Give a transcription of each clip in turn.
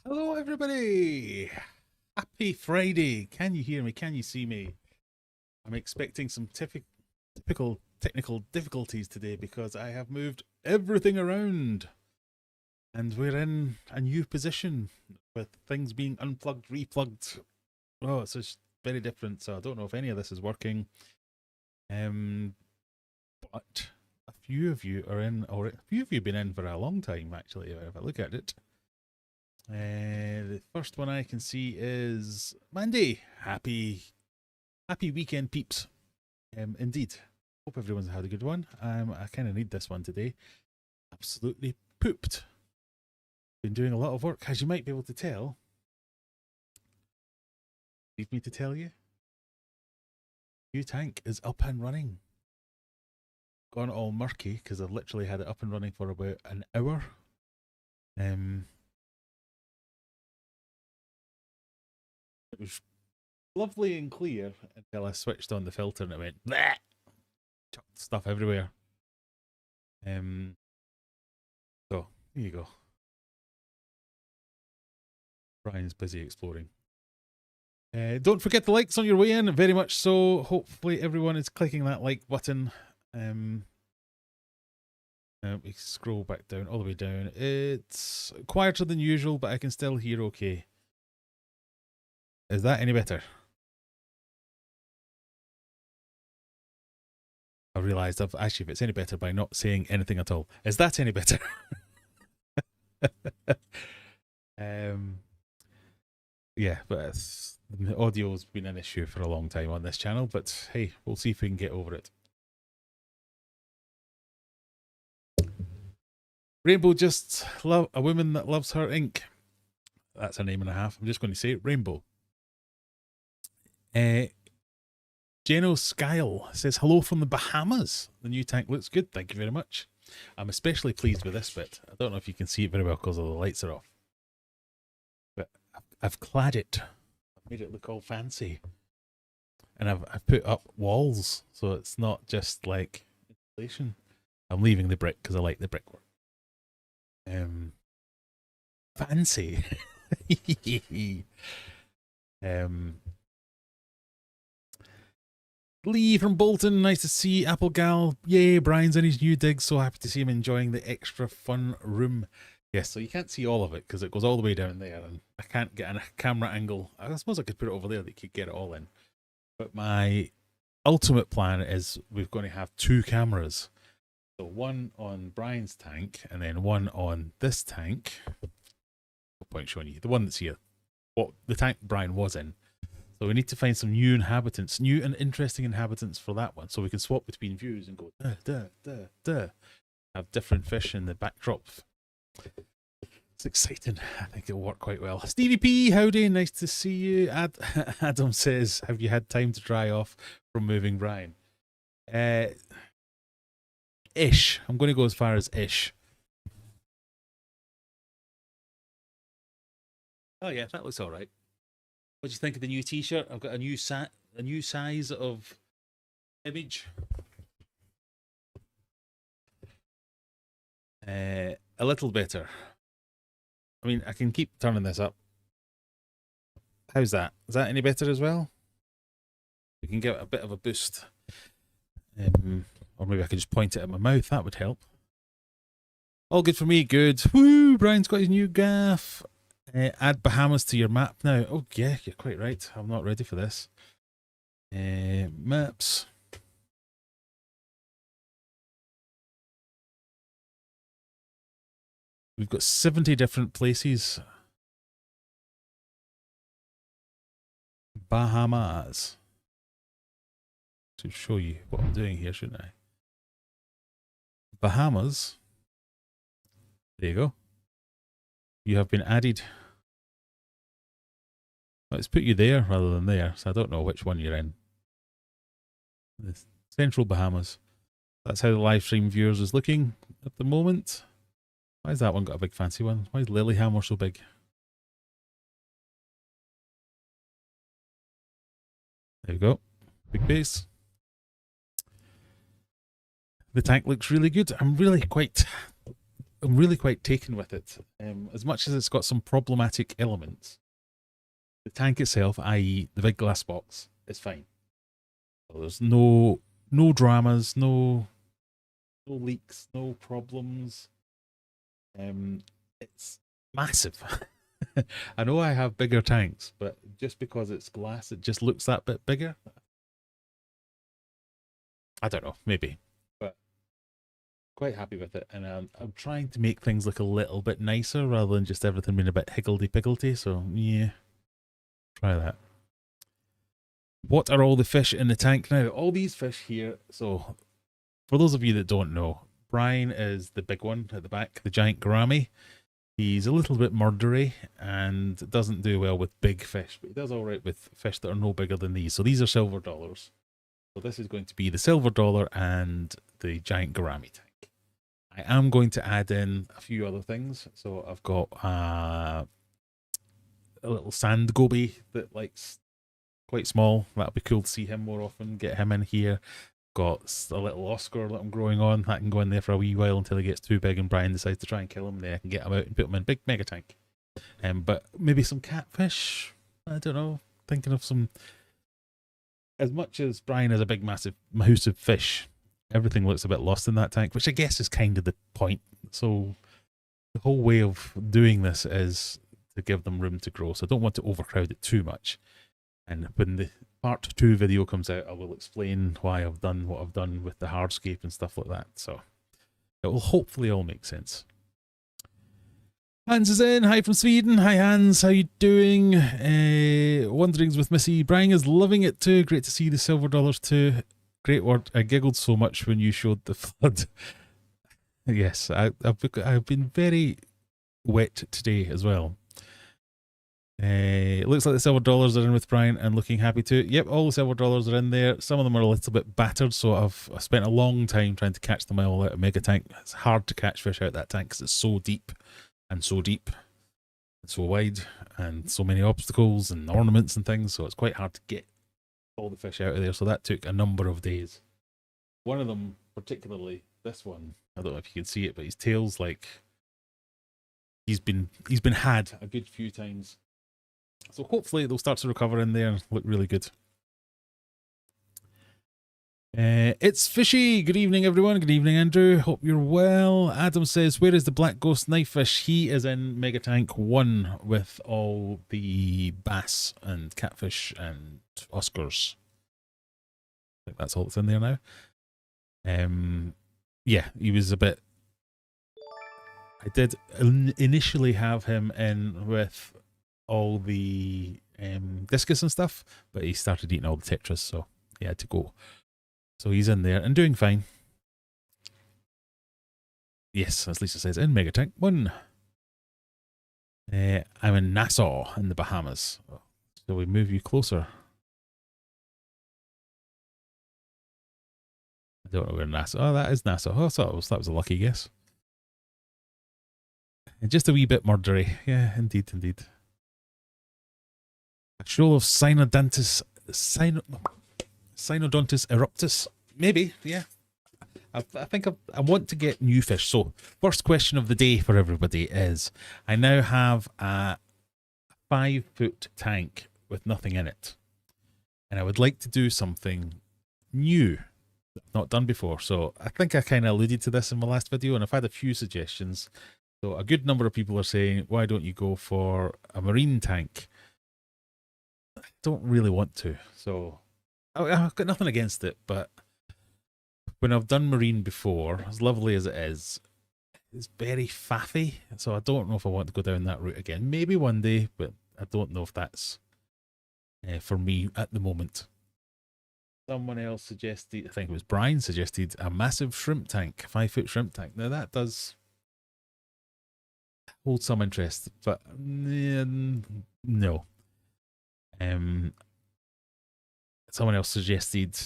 Hello, everybody. Happy Friday. Can you hear me? Can you see me? I'm expecting some typical technical difficulties today because I have moved everything around and we're in a new position with things being unplugged, replugged. Oh, it's just very different. So I don't know if any of this is working. Um, but a few of you are in, or a few of you have been in for a long time, actually, if I look at it. The first one I can see is Mandy. Happy weekend, peeps. Indeed. Hope everyone's had a good one. I kind of need this one today. Absolutely pooped. Been doing a lot of work, as you might be able to tell. Need me to tell you? New tank is up and running. Gone all murky because I've literally had it up and running for about an hour. It was lovely and clear until I switched on the filter and it went bleh! Chucked stuff everywhere. So here you go. Brian's busy exploring. Don't forget the likes on your way in, very much so. Hopefully everyone is clicking that like button. We scroll back down, all the way down. It's quieter than usual, but I can still hear okay. Is that any better? I realised I've actually, if it's any better by not saying anything at all. Is that any better? Yeah, but the audio's been an issue for a long time on this channel, but hey, we'll see if we can get over it. Rainbow just love a woman that loves her ink. That's a name and a half. I'm just going to say it, Rainbow. Jeno Skyle says hello from the Bahamas. The new tank looks good. Thank you very much. I'm especially pleased with this bit. I don't know if you can see it very well because all the lights are off. But I've clad it. I've made it look all fancy. And I've put up walls, so it's not just like insulation. I'm leaving the brick because I like the brickwork. Fancy. Lee from Bolton, nice to see Applegal. Yay, Brian's in his new dig. So happy to see him enjoying the extra fun room. Yes, so you can't see all of it because it goes all the way down there, and I can't get a camera angle. I suppose I could put it over there that you could get it all in. But my ultimate plan is we're going to have two cameras. So one on Brian's tank and then one on this tank. No point showing you the one that's here. What the tank Brian was in. So we need to find some new inhabitants, new and interesting inhabitants for that one, so we can swap between views and go have different fish in the backdrop. It's exciting. I think it'll work quite well. Stevie P, howdy, nice to see you. Adam says, have you had time to dry off from moving Brian? Ish. I'm going to go as far as ish. Oh yeah, that looks all right. What do you think of the new T-shirt? I've got a new size of image. A little better. I mean, I can keep turning this up. How's that? Is that any better as well? We can give it a bit of a boost. Or maybe I could just point it at my mouth. That would help. All good for me. Good. Woo! Brian's got his new gaff. Add Bahamas to your map now. Oh, yeah, you're quite right. I'm not ready for this. Maps. We've got 70 different places. Bahamas. To show you what I'm doing here, shouldn't I? Bahamas. There you go. You have been added. Let's put you there rather than there, so I don't know which one you're in. The Central Bahamas. That's how the live stream viewers is looking at the moment. Why has that one got a big fancy one? Why is Lilyhammer so big? There you go. Big base. The tank looks really good. I'm really quite I'm really quite taken with it. As much as it's got some problematic elements, the tank itself, i.e. the big glass box, is fine. So there's no dramas, no leaks, no problems. It's massive. I know I have bigger tanks, but just because it's glass, it just looks that bit bigger. I don't know, maybe, but quite happy with it. And I'm trying to make things look a little bit nicer rather than just everything being a bit higgledy-piggledy. So yeah, try that. What are all the fish in the tank now? All these fish here. So for those of you that don't know, Brian is the big one at the back, the giant gourami. He's a little bit murdery and doesn't do well with big fish, but he does all right with fish that are no bigger than these. So these are silver dollars. So this is going to be the silver dollar and the giant gourami tank. I am going to add in a few other things. So I've got a little sand goby that likes quite small. That'll be cool to see him more often. Get him in here. Got a little Oscar that I'm growing on. That can go in there for a wee while until he gets too big and Brian decides to try and kill him. Then I can get him out and put him in big mega tank. But maybe some catfish. I don't know. Thinking of some. As much as Brian is a big, massive, massive fish, everything looks a bit lost in that tank, which I guess is kind of the point. So the whole way of doing this is to give them room to grow. So I don't want to overcrowd it too much. And when the part 2 video comes out, I will explain why I've done what I've done with the hardscape and stuff like that. So it will hopefully all make sense. Hans is in. Hi from Sweden. Hi Hans, how you doing? Wanderings with Missy. Brian is loving it too. Great to see the silver dollars too. Great word. I giggled so much when you showed the flood. Yes, I've been very wet today as well. It looks like the silver dollars are in with Brian and looking happy too. Yep, all the silver dollars are in there. Some of them are a little bit battered, so I've spent a long time trying to catch them all out of mega tank. It's hard to catch fish out of that tank because it's so deep and so deep and so wide and so many obstacles and ornaments and things, so it's quite hard to get all the fish out of there. So that took a number of days. One of them, particularly this one, I don't know if you can see it, but his tail's like he's been had a good few times. So hopefully they'll start to recover in there and look really good. It's Fishy. Good evening, everyone. Good evening, Andrew. Hope you're well. Adam says, where is the black ghost knife fish? He is in Mega Tank 1 with all the bass and catfish and Oscars. I think that's all that's in there now. Yeah, he was a bit... I did initially have him in with all the discus and stuff, but he started eating all the Tetris, so he had to go. So he's in there and doing fine. Yes, as Lisa says, in Mega Tank 1. I'm in Nassau in the Bahamas. So we move you closer. I don't know where Nassau. Oh, that is Nassau. Oh, so that was a lucky guess. And just a wee bit murdery. Yeah, indeed, indeed. A shoal of Synodontis eruptus. Maybe, yeah. I think I want to get new fish. So, first question of the day for everybody is, I now have a 5-foot tank with nothing in it. And I would like to do something new, not done before. So, I think I kind of alluded to this in my last video, and I've had a few suggestions. So, a good number of people are saying, why don't you go for a marine tank? I don't really want to. So, I've got nothing against it, but when I've done marine before, as lovely as it is, it's very faffy. So I don't know if I want to go down that route again. Maybe one day, but I don't know if that's for me at the moment. Someone else suggested, I think it was Brian, suggested a massive shrimp tank, 5-foot shrimp tank. Now that does hold some interest, but no. Someone else suggested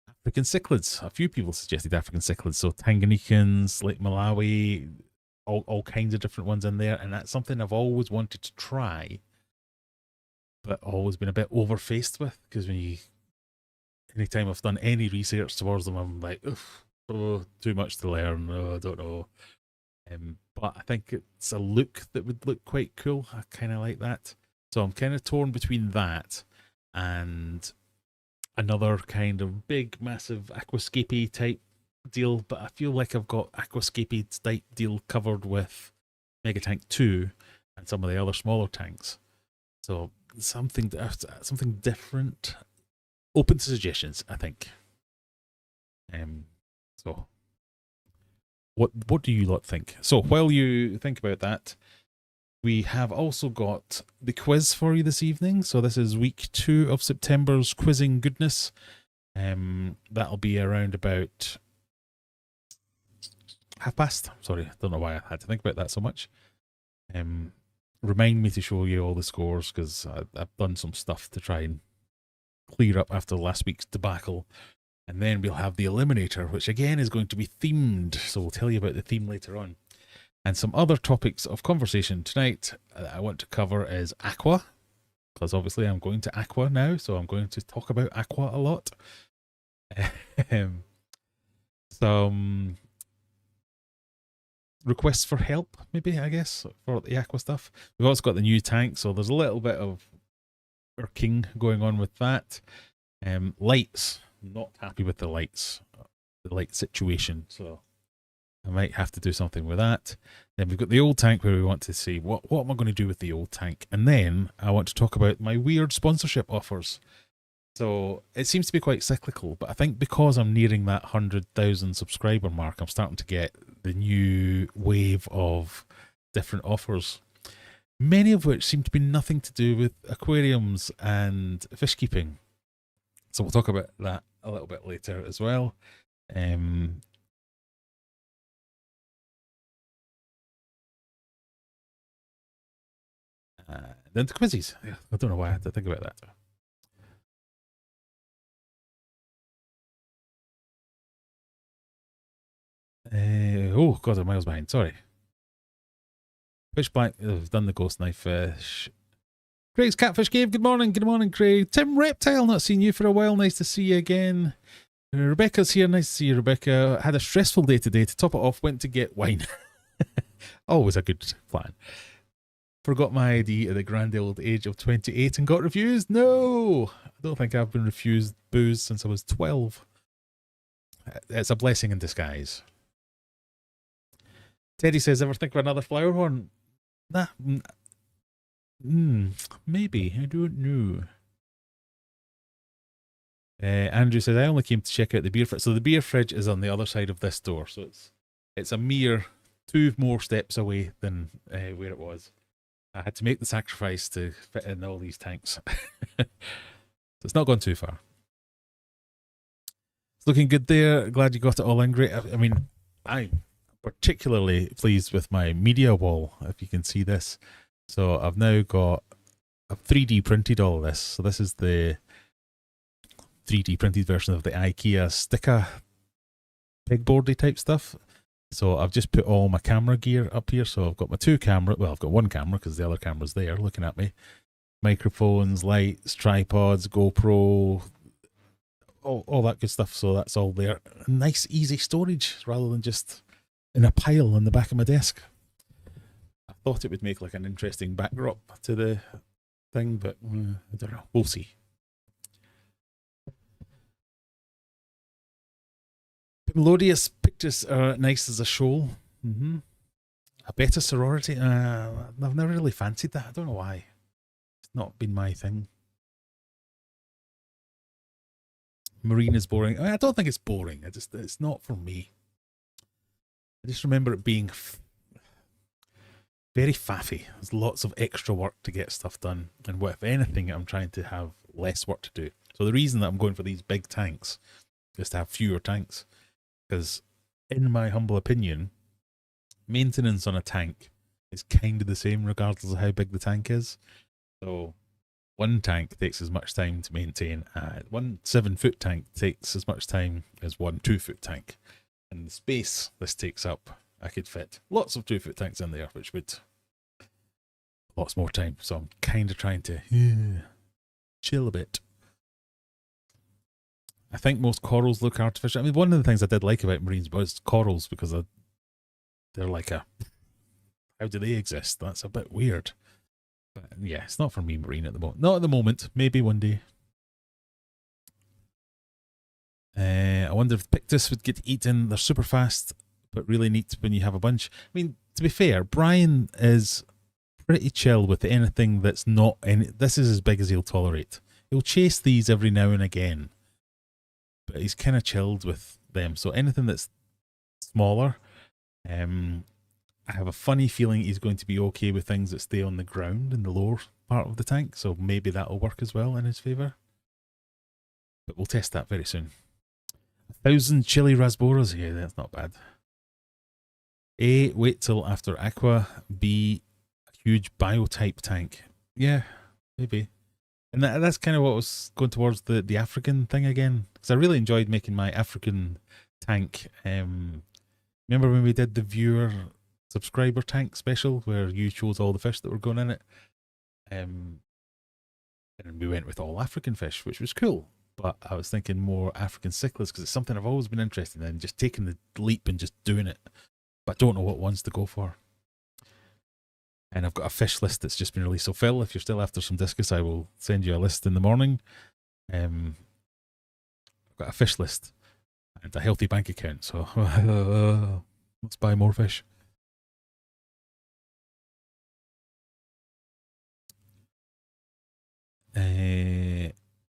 African cichlids. A few people suggested African cichlids. So Tanganyikans, Lake Malawi, all kinds of different ones in there. And that's something I've always wanted to try, but always been a bit overfaced with. Because anytime I've done any research towards them, I'm like, oh, too much to learn. Oh, I don't know. But I think it's a look that would look quite cool. I kind of like that. So I'm kind of torn between that and another kind of big, massive aquascapey type deal. But I feel like I've got aquascapey type deal covered with Mega Tank 2 and some of the other smaller tanks. So something different. Open to suggestions, I think. So what do you lot think? So while you think about that, we have also got the quiz for you this evening. So this is week 2 of September's quizzing goodness. That'll be around about past. Sorry, I don't know why I had to think about that so much. Remind me to show you all the scores because I've done some stuff to try and clear up after last week's debacle. And then we'll have the Eliminator, which again is going to be themed. So we'll tell you about the theme later on. And some other topics of conversation tonight that I want to cover is Aqua, because obviously I'm going to Aqua now, so I'm going to talk about Aqua a lot. Some requests for help, maybe, I guess, for the Aqua stuff. We've also got the new tank, so there's a little bit of irking going on with that. Lights. Not happy with the light situation, so I might have to do something with that. Then we've got the old tank where we want to see what am I going to do with the old tank, and then I want to talk about my weird sponsorship offers. So it seems to be quite cyclical, but I think because I'm nearing that 100,000 subscriber mark, I'm starting to get the new wave of different offers, many of which seem to be nothing to do with aquariums and fish keeping. So we'll talk about that a little bit later as well. Then the quizzes. Yeah, I don't know why I had to think about that. Oh God, I'm miles behind. Sorry. Fish Black. I've done the ghost knife fish. Craig's Catfish Cave. Good morning. Good morning, Craig. Tim Reptile. Not seen you for a while. Nice to see you again. Rebecca's here. Nice to see you, Rebecca. Had a stressful day today. To top it off, went to get wine. Always a good plan. Forgot my ID at the grand old age of 28 and got refused. No, I don't think I've been refused booze since I was 12. It's a blessing in disguise. Teddy says, ever think of another flower horn? Nah. Maybe. I don't know. Andrew says, I only came to check out the beer fridge. So the beer fridge is on the other side of this door. So it's a mere 2 more steps away than where it was. I had to make the sacrifice to fit in all these tanks. So it's not gone too far. It's looking good there. Glad you got it all in. Great. I mean, I'm particularly pleased with my media wall, if you can see this. So I've now got, I've 3D printed all of this. So this is the 3D printed version of the IKEA sticker pegboardy type stuff. So I've just put all my camera gear up here. So I've got my 2 cameras. Well, I've got 1 camera because the other camera's there looking at me. Microphones, lights, tripods, GoPro, all that good stuff. So that's all there. Nice, easy storage rather than just in a pile on the back of my desk. I thought it would make like an interesting backdrop to the thing, but I don't know. We'll see. Melodious pictures are nice as a show. A better sorority. I've never really fancied that. I don't know why. It's not been my thing. Marine is boring. I don't think it's boring. It's not for me. I just remember it being very faffy. There's lots of extra work to get stuff done. And if anything, I'm trying to have less work to do. So the reason that I'm going for these big tanks is to have fewer tanks. Because in my humble opinion, maintenance on a tank is kind of the same regardless of how big the tank is. So 1 tank takes as much time to maintain. 1 7-foot tank takes as much time as 1 2-foot tank. And the space this takes up, I could fit lots of 2-foot tanks in there, which would lots more time. So I'm kind of trying to chill a bit. I think most corals look artificial. I mean, one of the things I did like about marines was corals, because they're like a, how do they exist? That's a bit weird. But yeah, it's not for me marine at the moment. Not at the moment. Maybe one day. I wonder if Pictus would get eaten. They're super fast, but really neat when you have a bunch. I mean, to be fair, Brian is pretty chill with anything that's not any. This is as big as he'll tolerate. He'll chase these every now and again, but he's kind of chilled with them. So anything that's smaller, I have a funny feeling he's going to be okay with things that stay on the ground in the lower part of the tank. So maybe that'll work as well in his favour. But we'll test that very soon. 1,000 chili rasboras. Yeah, that's not bad. A, wait till after Aqua. B, a huge biotype tank. Yeah, maybe. And that's kind of what was going towards the African thing again. Because I really enjoyed making my African tank. Remember when we did the viewer subscriber tank special where you chose all the fish that were going in it? And we went with all African fish, which was cool. But I was thinking more African cichlids because it's something I've always been interested in, just taking the leap and just doing it. But I don't know what ones to go for. And I've got a fish list that's just been released. So Phil, if you're still after some discus, I will send you a list in the morning. I've got a fish list and a healthy bank account. So let's buy more fish.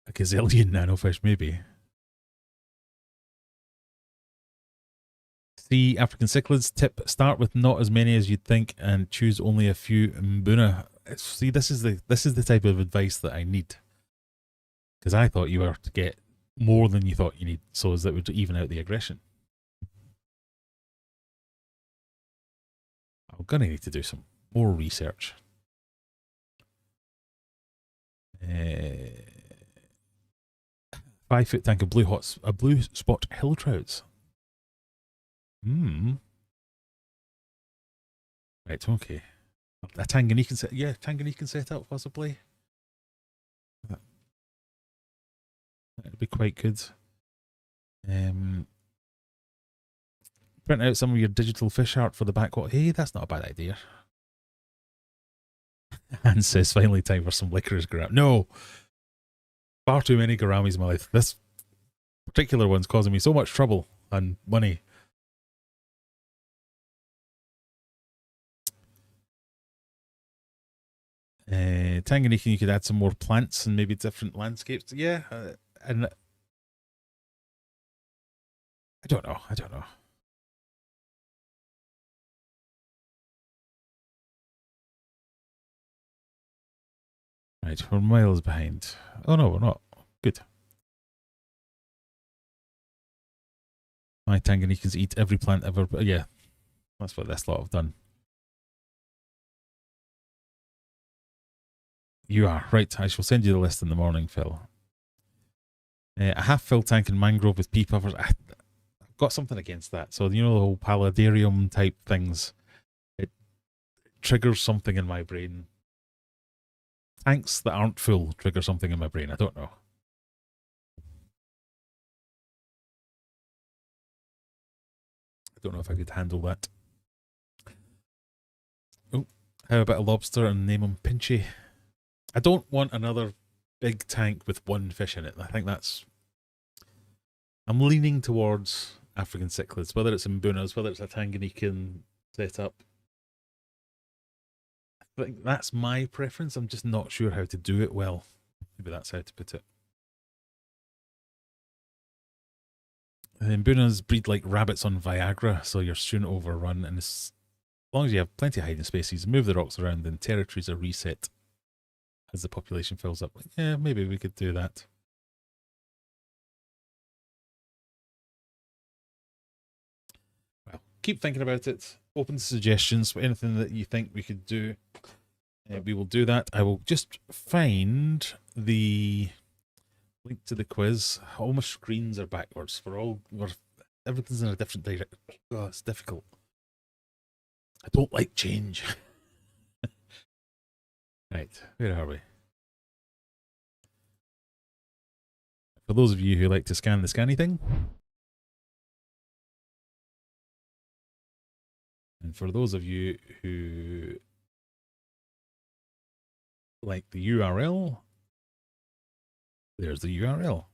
A gazillion nanofish, maybe. See, African cichlids tip: start with not as many as you'd think, and choose only a few mbuna. See, this is the type of advice that I need, because I thought you were to get more than you thought you need, so as that would even out the aggression. I'm gonna need to do some more research. 5 foot tank of blue spot hill trouts. Right, okay. A Tanganyikan set, yeah, Tanganyikan setup possibly. That'd be quite good. Print out some of your digital fish art for the back wall. Hey, that's not a bad idea. And says finally time for some licorice gourami. No, far too many gouramis in my life. This particular one's causing me so much trouble and money. Tanganyikan, you could add some more plants and maybe different landscapes. Yeah, and I don't know. Right, we're miles behind. Oh no, we're not. Good. My Tanganyikans eat every plant ever. But yeah, that's what this lot have done. You are right. I shall send you the list in the morning, Phil. A half-filled tank and mangrove with pea puffers. I've got something against that. So, you know, the whole paludarium type things. It triggers something in my brain. Tanks that aren't full trigger something in my brain. I don't know. I don't know if I could handle that. Oh, how about a lobster and name him Pinchy? I don't want another big tank with one fish in it. I think that's... I'm leaning towards African cichlids, whether it's mbunas, whether it's a Tanganyikan setup. I think that's my preference. I'm just not sure how to do it well. Maybe that's how to put it. Mbunas breed like rabbits on Viagra, so you're soon overrun. And as long as you have plenty of hiding spaces, move the rocks around, then territories are reset as the population fills up. Yeah, maybe we could do that. Well, keep thinking about it. Open to suggestions for anything that you think we could do. We will do that. I will just find the link to the quiz. All my screens are backwards. Everything's in a different direction. Oh, it's difficult. I don't like change. Right, where are we? For those of you who like to scan the scanny thing, and And for those of you who like the URL, there's the URL.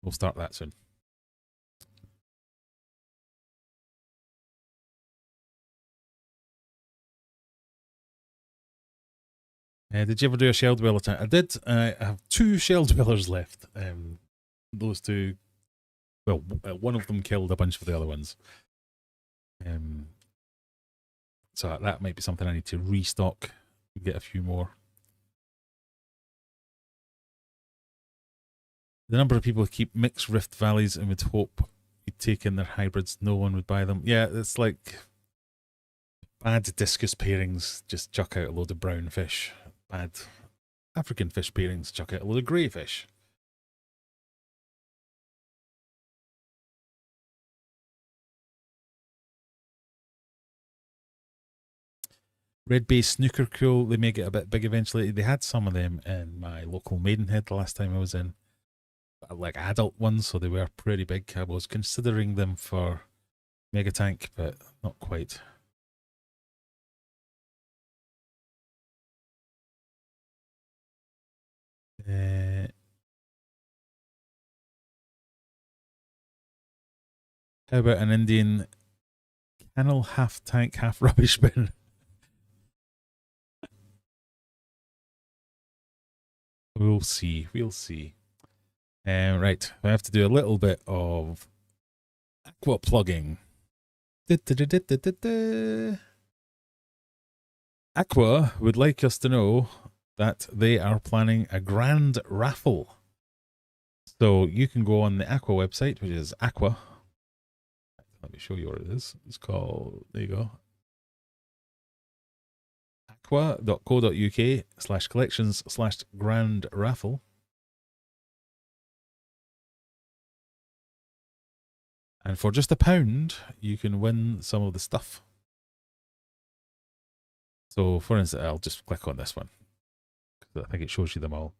We'll start that soon. Did you ever do a shell dweller tank? I did. I have 2 shell dwellers left. Those 2, well, one of them killed a bunch of the other ones. So that might be something I need to restock and get a few more. The number of people who keep mixed rift valleys and would hope you'd take in their hybrids, no one would buy them. Yeah, it's like bad discus pairings, just chuck out a load of brown fish. Bad African fish pairings, chuck out a load of grey fish. Red Bay snooker cool, they may get a bit big eventually. They had some of them in my local Maidenhead the last time I was in. Like adult ones, so they were pretty big. I was considering them for Mega Tank, but not quite. How about an Indian kennel, half tank, half rubbish bin? We'll see. We'll see. Right, I have to do a little bit of Aqua plugging. Aqua would like us to know that they are planning a grand raffle. So you can go on the Aqua website, which is Aqua. Let me show you what it is. It's called, there you go, aqua.co.uk/collections/grand raffle. And for just £1, you can win some of the stuff. So, for instance, I'll just click on this one, because I think it shows you them all.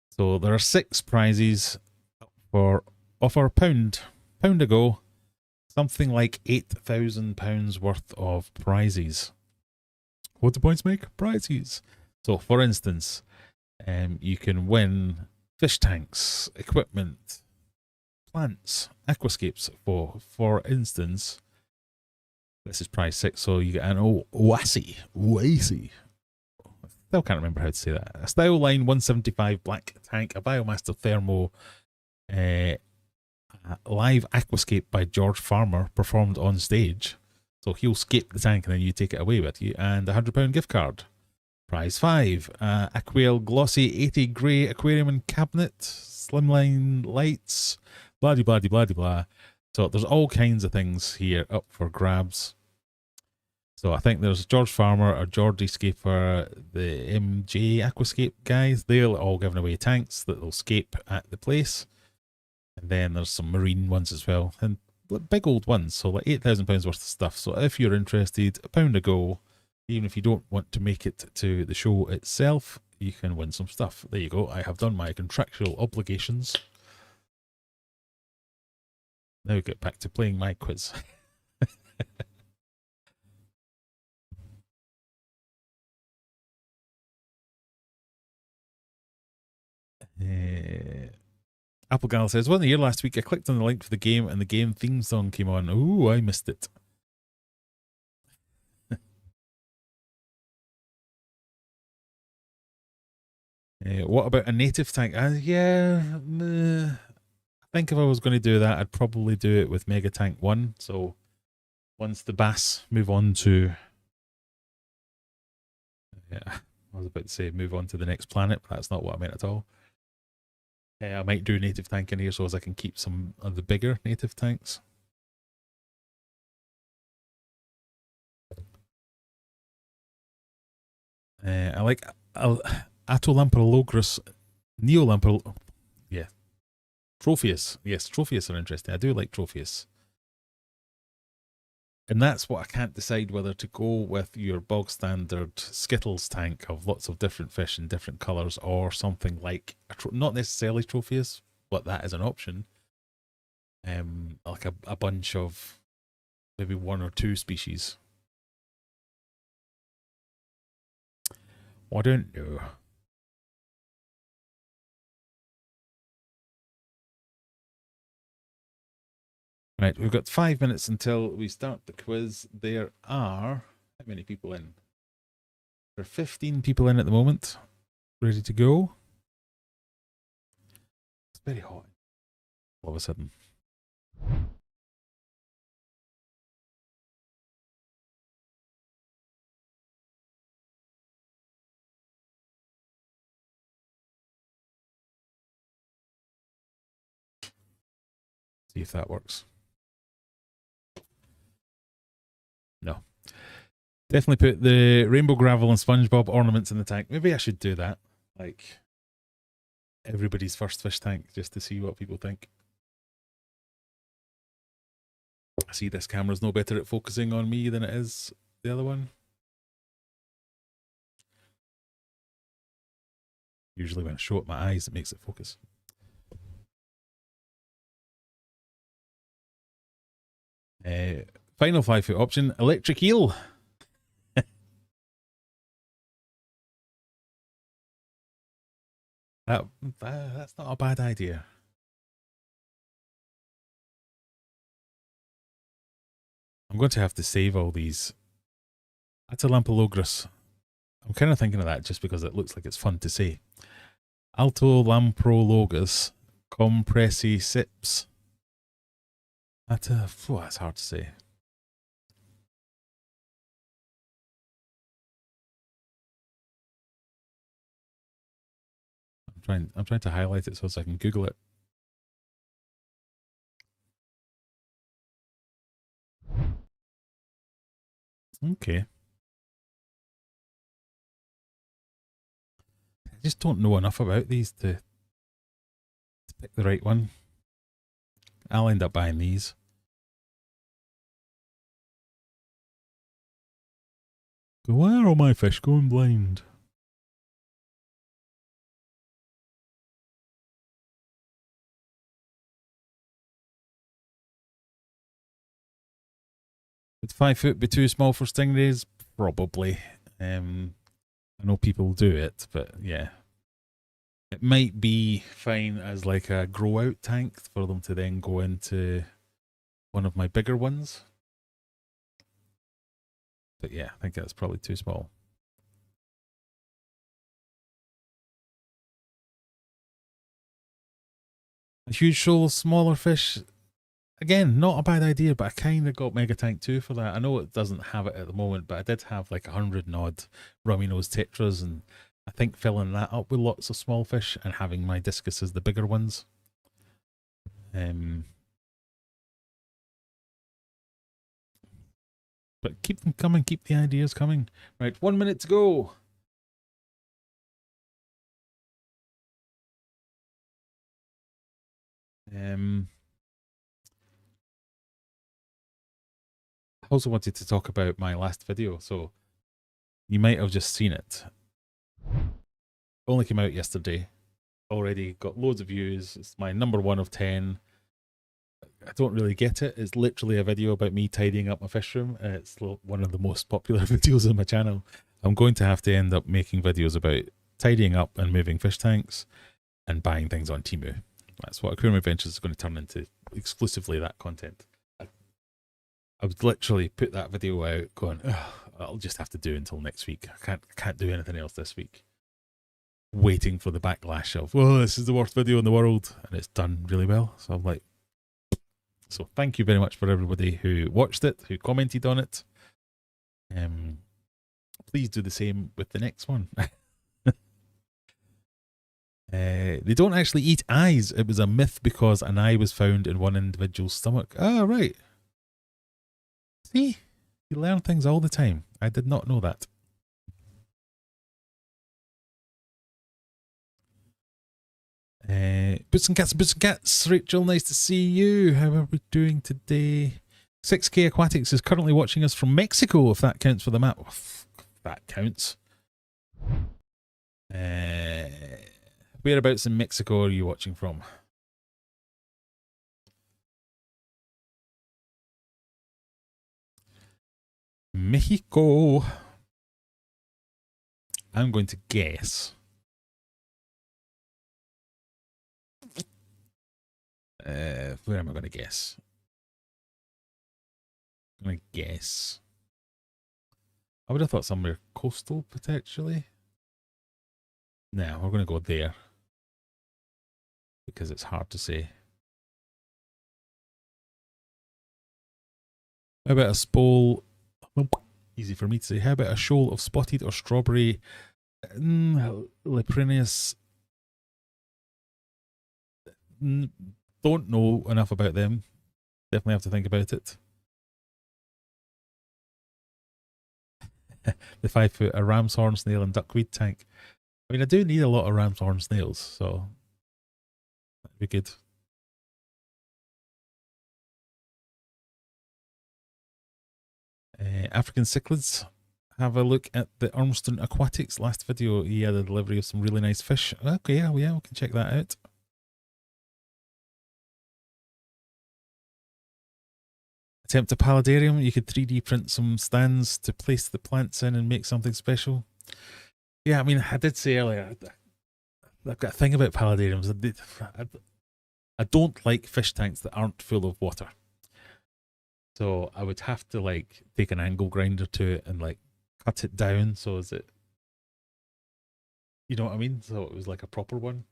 So there are 6 prizes for offer £1 a go. Something like £8,000 worth of prizes. What do points make? Prizes. So, for instance, you can win fish tanks, equipment, plants, aquascapes. For instance, this is prize 6, so you get an Oasi. I still can't remember how to say that. A Style Line 175 black tank, a Biomaster Thermo, live aquascape by George Farmer performed on stage. So he'll scape the tank and then you take it away with you. And a £100 gift card. Prize 5. Aquail Glossy 80 Grey Aquarium and Cabinet. Slimline lights. Blah, blah, blah, blah, blah. So there's all kinds of things here up for grabs. So I think there's George Farmer or Geordie Scaper, the MJ Aquascape guys. They're all giving away tanks that will scape at the place. And then there's some marine ones as well. And big old ones. So like £8,000 worth of stuff. So if you're interested, £1 a go. Even if you don't want to make it to the show itself, you can win some stuff. There you go. I have done my contractual obligations. Now we get back to playing my quiz. Applegal says, wasn't here last week. I clicked on the link for the game and the game theme song came on. Ooh, I missed it. What about a native tank? Yeah, I think if I was going to do that, I'd probably do it with Mega Tank 1. So once the bass move on to... Yeah, I was about to say move on to the next planet, but that's not what I meant at all. I might do native tank in here so as I can keep some of the bigger native tanks. I like Atolamprologris, Neolampro... Yeah. Tropheus. Yes, Tropheus are interesting. I do like Tropheus. And that's what I can't decide, whether to go with your bog standard Skittles tank of lots of different fish in different colours, or something like, not necessarily Tropheus, but that is an option. Like a bunch of maybe one or two species. I don't know. Right, we've got 5 minutes until we start the quiz. There are, how many people in? There are 15 people in at the moment, ready to go. It's very hot all of a sudden. See if that works. No. Definitely put the rainbow gravel and SpongeBob ornaments in the tank. Maybe I should do that. Like everybody's first fish tank, just to see what people think. I see this camera's no better at focusing on me than it is the other one. Usually when I show up my eyes, it makes it focus. Final 5-foot option, electric eel. That's not a bad idea. I'm going to have to save all these. Atalamprologus. I'm kind of thinking of that just because it looks like it's fun to say. Atalamprologus compressisips. That's hard to say. I'm trying to highlight it so I can Google it. Okay. I just don't know enough about these to pick the right one. I'll end up buying these. Why are all my fish going blind? Would 5 foot be too small for stingrays? Probably. I know people do it, but yeah. It might be fine as like a grow out tank for them to then go into one of my bigger ones. But yeah, I think that's probably too small. A huge shoal of smaller fish. Again, not a bad idea, but I kind of got Mega Tank 2 for that. I know it doesn't have it at the moment, but I did have like 100 odd rummy nose tetras, and I think filling that up with lots of small fish and having my discus as the bigger ones. But keep them coming, keep the ideas coming. Right, 1 minute to go. I also wanted to talk about my last video, so you might have just seen it. Only came out yesterday. Already got loads of views. It's my number 1 of 10. I don't really get it. It's literally a video about me tidying up my fish room. It's one of the most popular videos on my channel. I'm going to have to end up making videos about tidying up and moving fish tanks and buying things on Temu. That's what Aquarium Adventures is going to turn into, exclusively that content. I would literally put that video out going, I'll just have to do until next week. I can't do anything else this week. Waiting for the backlash of, this is the worst video in the world, and it's done really well. So I'm like, so thank you very much for everybody who watched it, who commented on it. Please do the same with the next one. They don't actually eat eyes. It was a myth because an eye was found in one individual's stomach. Oh, right. See? You learn things all the time. I did not know that. Boots and cats, Rachel, nice to see you. How are we doing today? 6K Aquatics is currently watching us from Mexico, if that counts for the map. That counts. Whereabouts in Mexico are you watching from? Mexico. I'm going to guess. Where am I going to guess? I'm going to guess. I would have thought somewhere coastal, potentially. No, we're going to go there. Because it's hard to say. How about a spole? Easy for me to say. How about a shoal of spotted or strawberry Leprinius? Don't know enough about them. Definitely have to think about it. The 5 foot, a ram's horn snail and duckweed tank. I mean, I do need a lot of ram's horn snails, so that'd be good. African cichlids. Have a look at the Ormston Aquatics last video. He had a delivery of some really nice fish. Okay, yeah, we can check that out. Attempt a paludarium. You could 3D print some stands to place the plants in and make something special. Yeah, I mean, I did say earlier, I've got a thing about paludariums. I don't like fish tanks that aren't full of water. So I would have to like take an angle grinder to it and like cut it down so is it, you know what I mean? So it was like a proper one.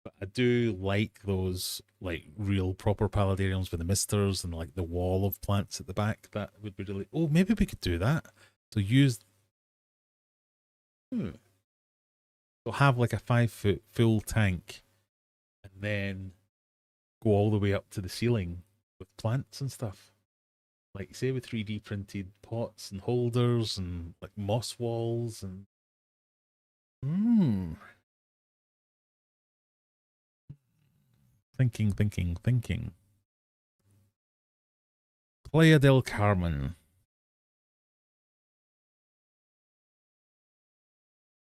But I do like those like real proper paludariums with the misters and like the wall of plants at the back. That would be really, oh, maybe we could do that. So use, so have like a 5 foot full tank and then go all the way up to the ceiling with plants and stuff. Like say with 3D printed pots and holders and like moss walls and Thinking. Playa del Carmen.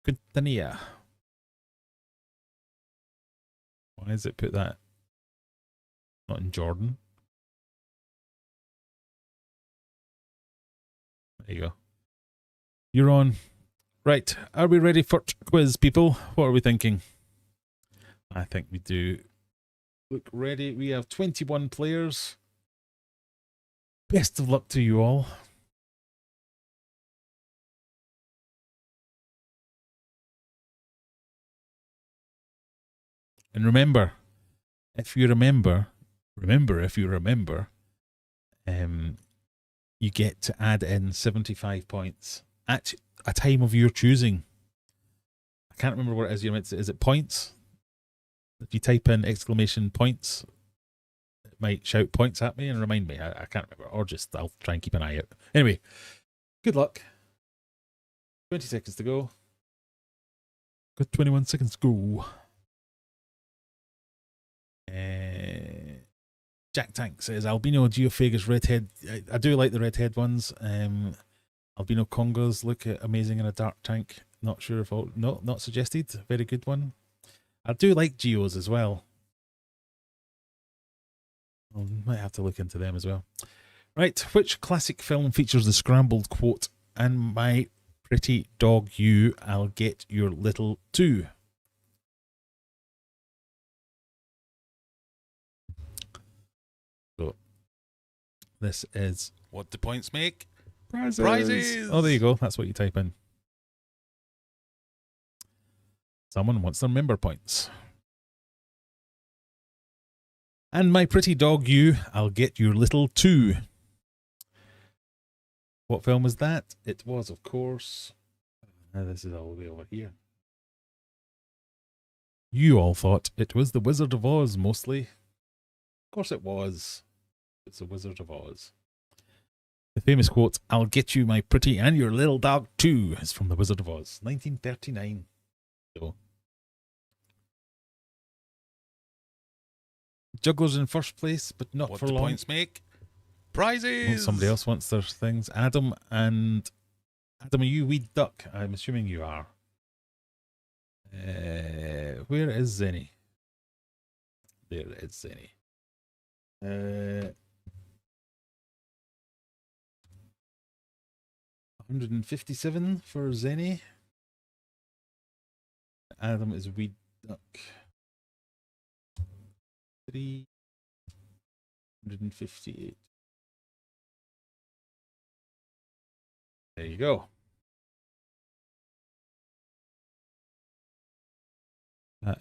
Quintanilla. Why does it put that? Not in Jordan. There you go. You're on. Right. Are we ready for quiz, people? What are we thinking? I think we do. Look ready. We have 21 players. Best of luck to you all. And remember, if you remember, you get to add in 75 points at a time of your choosing. I can't remember what it is you're meant to. Is it points? If you type in exclamation points, it might shout points at me and remind me. I can't remember. Or just I'll try and keep an eye out. Anyway, good luck. 20 seconds to go. Got 21 seconds to go. Jack Tank says albino geophagus redhead. I do like the redhead ones. Albino congos look amazing in a dark tank. Not sure if not suggested. Very good one. I do like geos as well. I might have to look into them as well. Right, which classic film features the scrambled quote, "And my pretty dog you, I'll get your little too"? So this is what the points make. Prizes. Oh, there you go. That's what you type in. Someone wants their member points. And my pretty dog you, I'll get your little too. What film was that? It was, of course. This is all the way over here. You all thought it was The Wizard of Oz, mostly. Of course it was. It's The Wizard of Oz. The famous quote, "I'll get you my pretty and your little dog too," is from The Wizard of Oz, 1939. So, Jugglers in first place, but not what for long. Points make? Well, somebody else wants their things. Adam, are you weed duck? I'm assuming you are. Where is Zenny? There is Zenny. 157 for Zenny. Adam is weed duck. 358. There you go.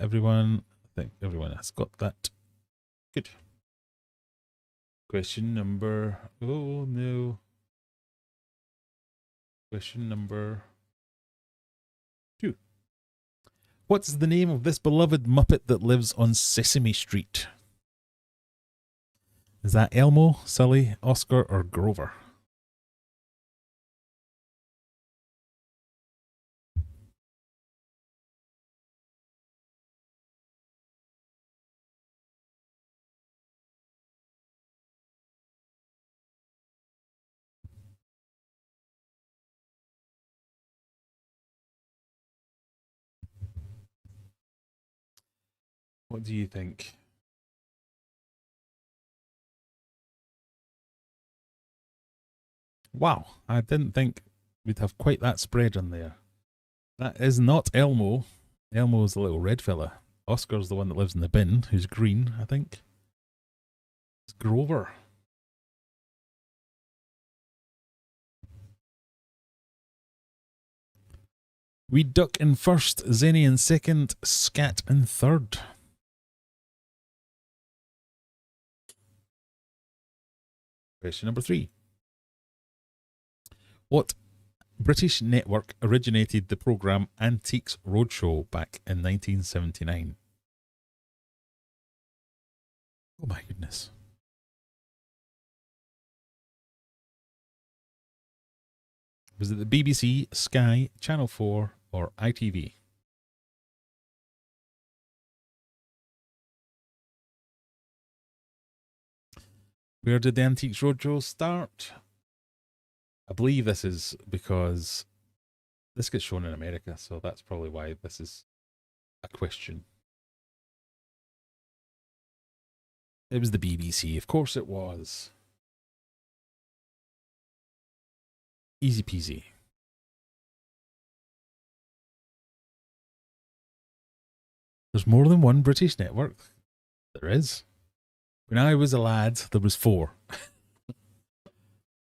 Everyone, I think everyone has got that. Good. Question number, oh no. Question number 2. What's the name of this beloved Muppet that lives on Sesame Street? Is that Elmo, Sully, Oscar, or Grover? What do you think? Wow, I didn't think we'd have quite that spread on there. That is not Elmo. Elmo's the little red fella. Oscar's the one that lives in the bin, who's green, I think. It's Grover. We duck in first, Zenny in second, Scat in third. Question number 3. What British network originated the programme Antiques Roadshow back in 1979? Oh my goodness. Was it the BBC, Sky, Channel 4, or ITV? Where did the Antiques Roadshow start? I believe this is because this gets shown in America, so that's probably why this is a question. It was the BBC, of course it was. Easy peasy. There's more than one British network. There is. When I was a lad, there was 4.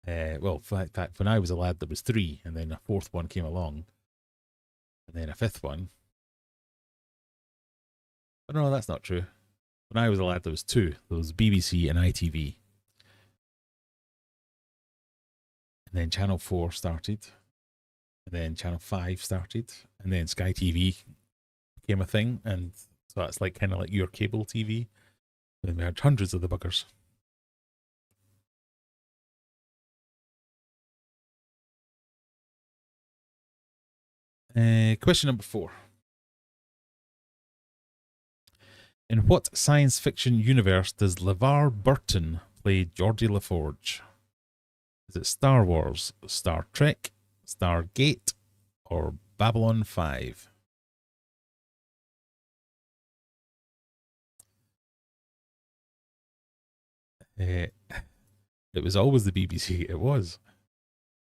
Well, in fact, when I was a lad, there was 3, and then a 4th one came along, and then a 5th one. But no, that's not true. When I was a lad, there was 2. There was BBC and ITV. And then Channel 4 started, and then Channel 5 started, and then Sky TV became a thing, and so that's like kind of like your cable TV. And then we had hundreds of the buggers. Question number 4. In what science fiction universe does LeVar Burton play Geordie LaForge? Is it Star Wars, Star Trek, Stargate, or Babylon 5? It was always the BBC. It was.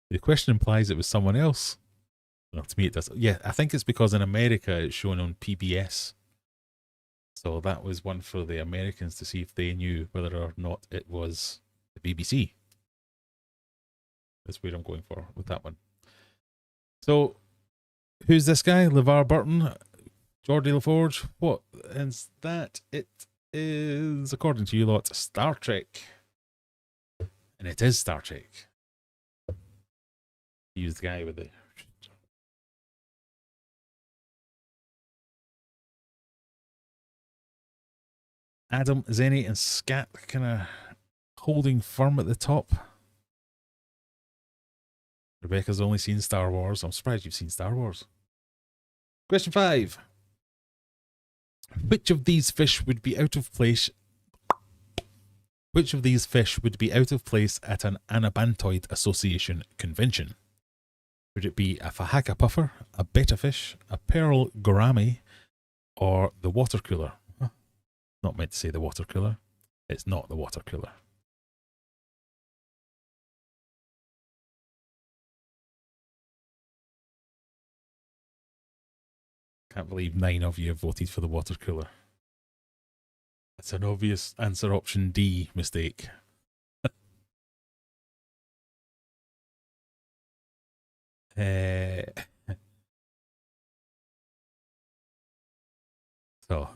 The question implies it was someone else. Well, to me, it does. Yeah, I think it's because in America it's shown on PBS. So that was one for the Americans to see if they knew whether or not it was the BBC. That's where I'm going for with that one. So, who's this guy? LeVar Burton? Geordie LaForge? What is that? It is, according to you lot, Star Trek. And it is Star Trek. He was the guy with the... Adam, Zenny, and Scat kind of holding firm at the top. Rebecca's only seen Star Wars. I'm surprised you've seen Star Wars. Question 5. Which of these fish would be out of place? Which of these fish would be out of place at an Anabantoid Association convention? Would it be a Fahaka puffer, a betta fish, a pearl gourami, or the water cooler? Huh. Not meant to say the water cooler. It's not the water cooler. Can't believe 9 of you have voted for the water cooler. That's an obvious answer, option D, mistake. So,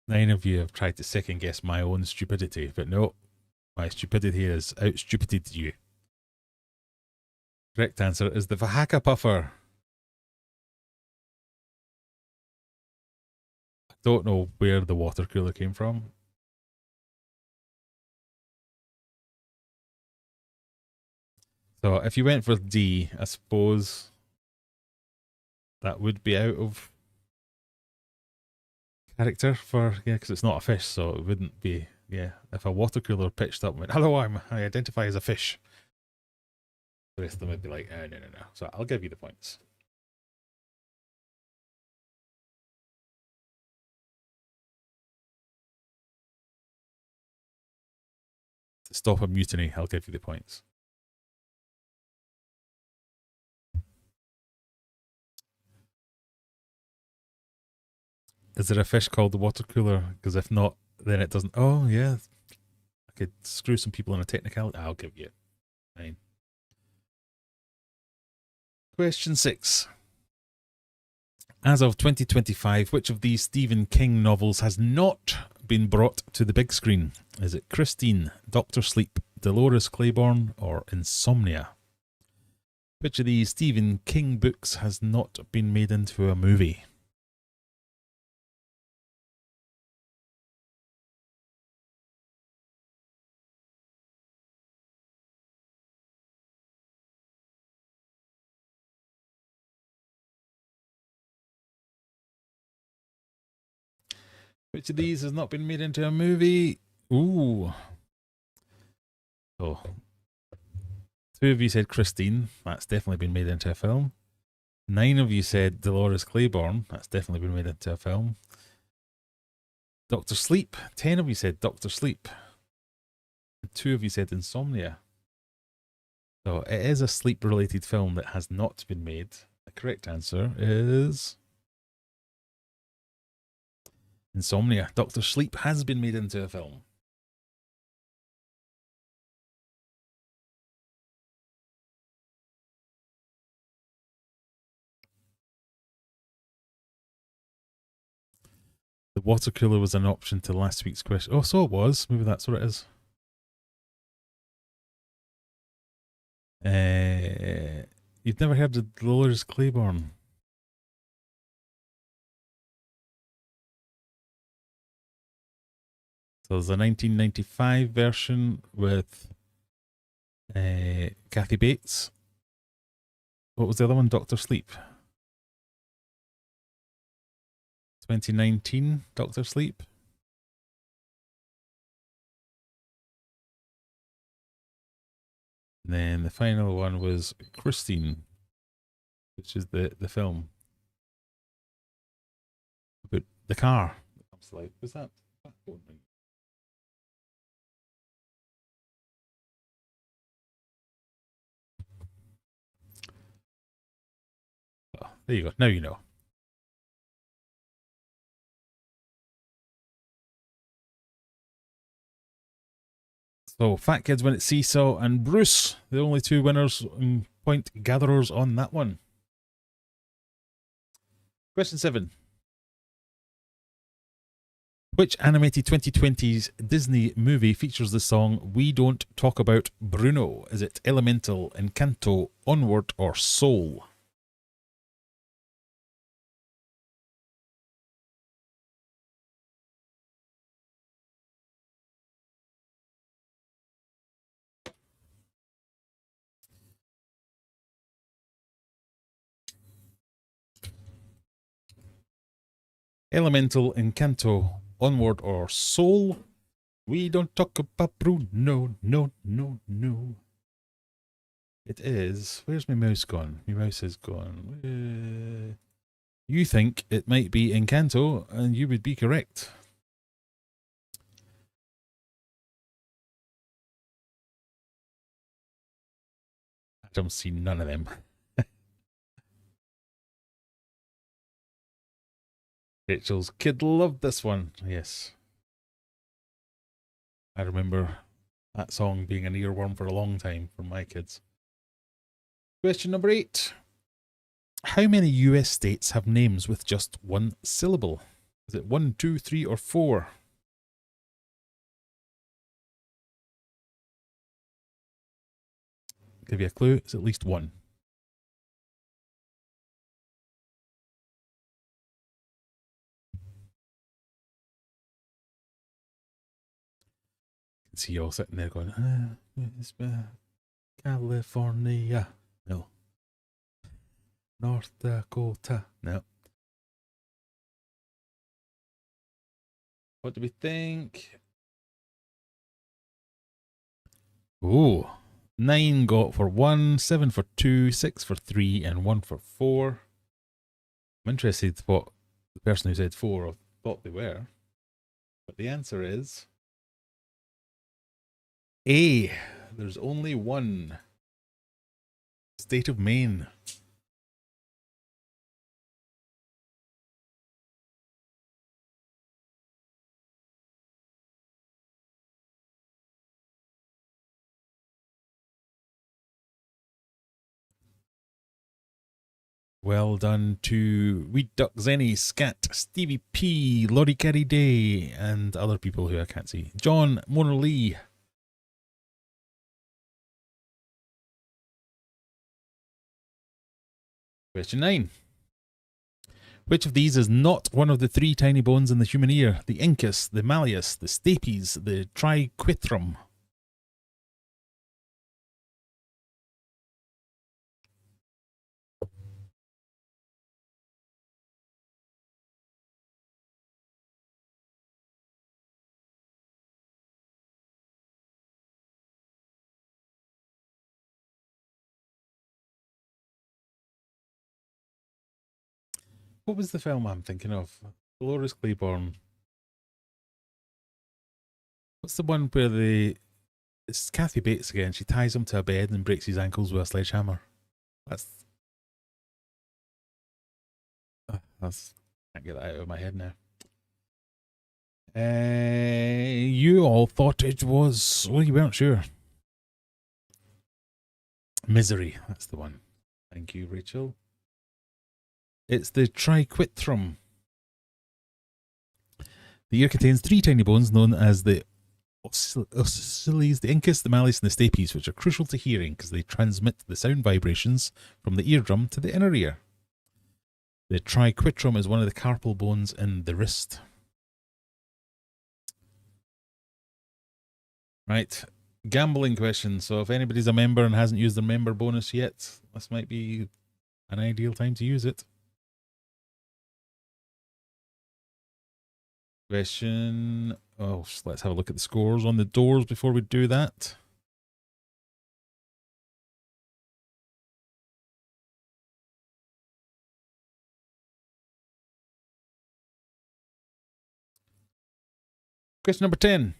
9 of you have tried to second guess my own stupidity, but no, my stupidity has out-stupided you. Correct answer is the Fahaka puffer. I don't know where the water cooler came from. So if you went for D, I suppose that would be out of character for, yeah, because it's not a fish, so it wouldn't be, yeah, if a water cooler pitched up and went, hello, I identify as a fish. The rest of them would be like, oh, no. So I'll give you the points. To stop a mutiny, I'll give you the points. Is there a fish called the water cooler? Because if not, then it doesn't. Oh, yeah. I could screw some people on a technicality. I'll give you 9. Question 6. As of 2025, which of these Stephen King novels has not been brought to the big screen? Is it Christine, Dr. Sleep, Dolores Claiborne, or Insomnia? Which of these Stephen King books has not been made into a movie? Which of these has not been made into a movie? Ooh. Oh. 2 of you said Christine. That's definitely been made into a film. 9 of you said Dolores Claiborne. That's definitely been made into a film. Dr. Sleep. 10 of you said Dr. Sleep. 2 of you said Insomnia. So it is a sleep-related film that has not been made. The correct answer is Insomnia. Dr. Sleep has been made into a film. The water cooler was an option to last week's question. Oh, so it was. Maybe that's what it is. You've never heard of Dolores Claiborne? So there's a 1995 version with Kathy Bates. What was the other one? Dr. Sleep. 2019 Dr. Sleep. And then the final one was Christine, which is the film about the car. Was that? Oh, there you go. Now you know. So Fat Kids win at Seesaw and Bruce, the only 2 winners and point gatherers on that one. Question 7. Which animated 2020s Disney movie features the song We Don't Talk About Bruno? Is it Elemental, Encanto, Onward, or Soul? Elemental, Encanto, Onward, or Soul? We don't talk about Bruno. No, no, no. It is. Where's my mouse gone? My mouse is gone. You think it might be Encanto, and you would be correct. I don't see none of them. Rachel's kid loved this one. Yes. I remember that song being an earworm for a long time for my kids. Question number 8. How many US states have names with just one syllable? Is it 1, 2, 3, or 4? Give you a clue, it's at least one. You can see you all sitting there going, it's California. No. North Dakota. No. What do we think? Ooh. 9 got for 1, 7 for 2, 6 for 3, and 1 for 4. I'm interested what the person who said 4 thought they were. But the answer is A. There's only one. State of Maine. Well done to Weed Duck, Zenny, Scat, Stevie P, Lottie Carey Day, and other people who I can't see. John, Mona Lee. Question 9. Which of these is not one of the 3 tiny bones in the human ear? The incus, the malleus, the stapes, the triquetrum. What was the film I'm thinking of? Dolores Claiborne. What's the one where it's Kathy Bates again. She ties him to a bed and breaks his ankles with a sledgehammer. That's can't get that out of my head now. You all thought it was. Well, you weren't sure. Misery. That's the one. Thank you, Rachel. It's the triquetrum. The ear contains 3 tiny bones known as the ocelles, the incus, the malleus, and the stapes, which are crucial to hearing because they transmit the sound vibrations from the eardrum to the inner ear. The triquetrum is one of the carpal bones in the wrist. Right, gambling question. So if anybody's a member and hasn't used the member bonus yet, this might be an ideal time to use it. Question. Oh, let's have a look at the scores on the doors before we do that. Question number 10.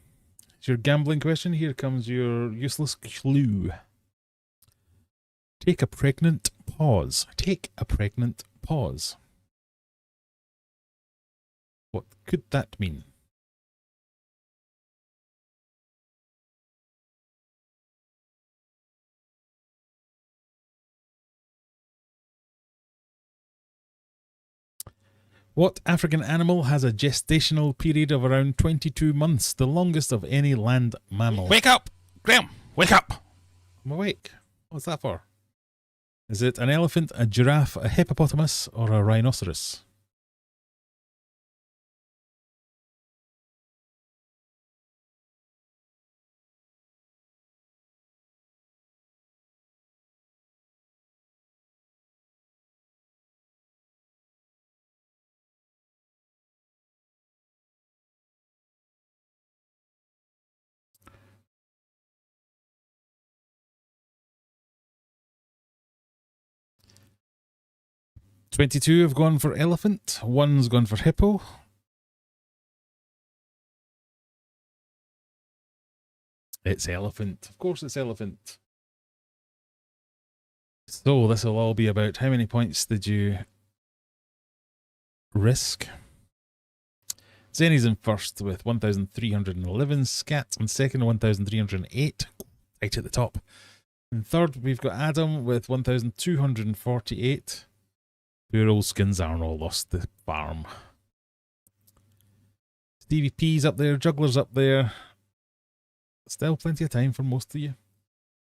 It's your gambling question. Here comes your useless clue. Take a pregnant pause. Take a pregnant pause. What could that mean? What African animal has a gestational period of around 22 months, the longest of any land mammal? Wake up! Graham, wake up! I'm awake. What's that for? Is it an elephant, a giraffe, a hippopotamus, or a rhinoceros? 22 have gone for elephant. 1's gone for hippo. It's elephant. Of course it's elephant. So this will all be about how many points did you risk. Zenny's in first with 1,311. Scat in second, 1,308. Right at the top. In third, we've got Adam with 1,248. Poor old Skins Arnold lost the farm. Stevie P's up there. Juggler's up there. Still plenty of time for most of you.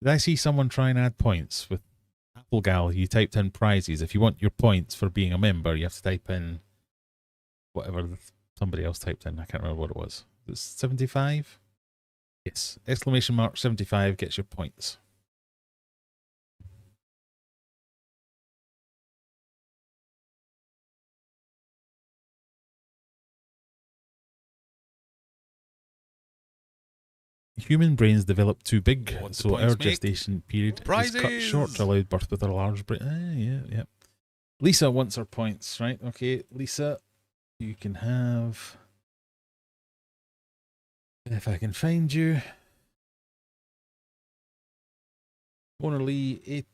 Did I see someone try and add points with Apple Gal? You typed in prizes. If you want your points for being a member, you have to type in whatever somebody else typed in. I can't remember what it was. It's 75? Yes. Exclamation mark 75 gets your points. Human brains develop too big, so our gestation period is cut short to allow birth with a large brain. Yeah. Lisa wants her points, right? Okay, Lisa, you can have... If I can find you... Owner Lee,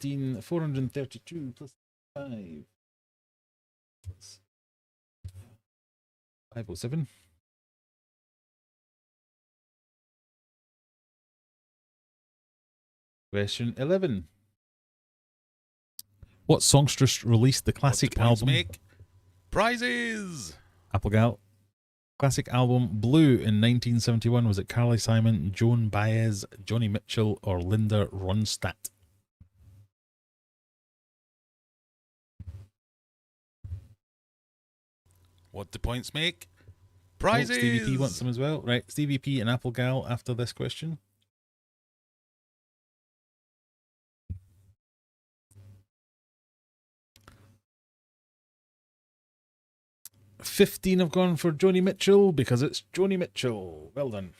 432 plus 5. 507. Question 11. What songstress released the classic album? Prizes! Applegal. Classic album Blue in 1971. Was it Carly Simon, Joan Baez, Johnny Mitchell, or Linda Ronstadt? What do points make? Prizes! Oh, Stevie P wants them as well. Right, Stevie P and Applegal after this question. 15 have gone for Joni Mitchell because it's Joni Mitchell. Well done.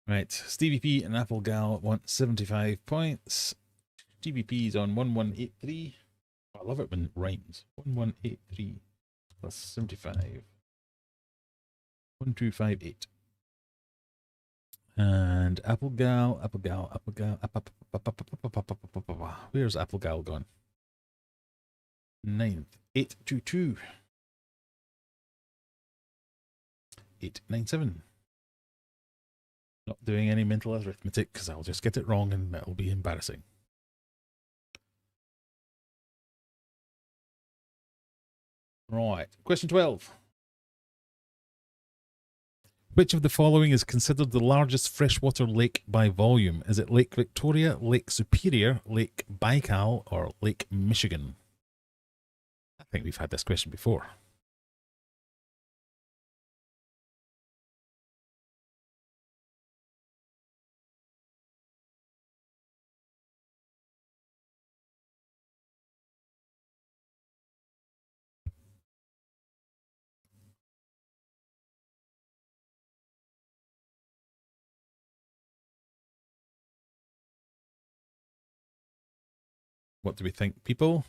Right, Stevie P and Applegal want 75 points. Stevie P's on 1183. I love it when it rhymes. 1183 plus 75. 1258. And Applegal. Where's Applegal gone? 9th. 822. 897. Not doing any mental arithmetic because I'll just get it wrong and that'll be embarrassing. Right. Question 12. Which of the following is considered the largest freshwater lake by volume? Is it Lake Victoria, Lake Superior, Lake Baikal, or Lake Michigan? I think we've had this question before. What do we think, people?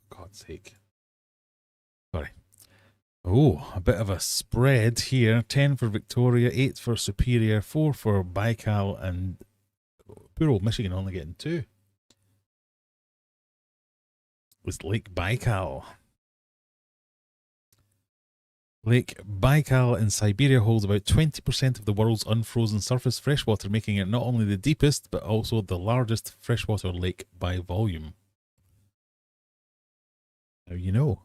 God's sake. Sorry. Oh, a bit of a spread here. 10 for Victoria, 8 for Superior, 4 for Baikal, and poor old Michigan only getting 2. It's Lake Baikal. Lake Baikal in Siberia holds about 20% of the world's unfrozen surface freshwater, making it not only the deepest, but also the largest freshwater lake by volume. Now you know.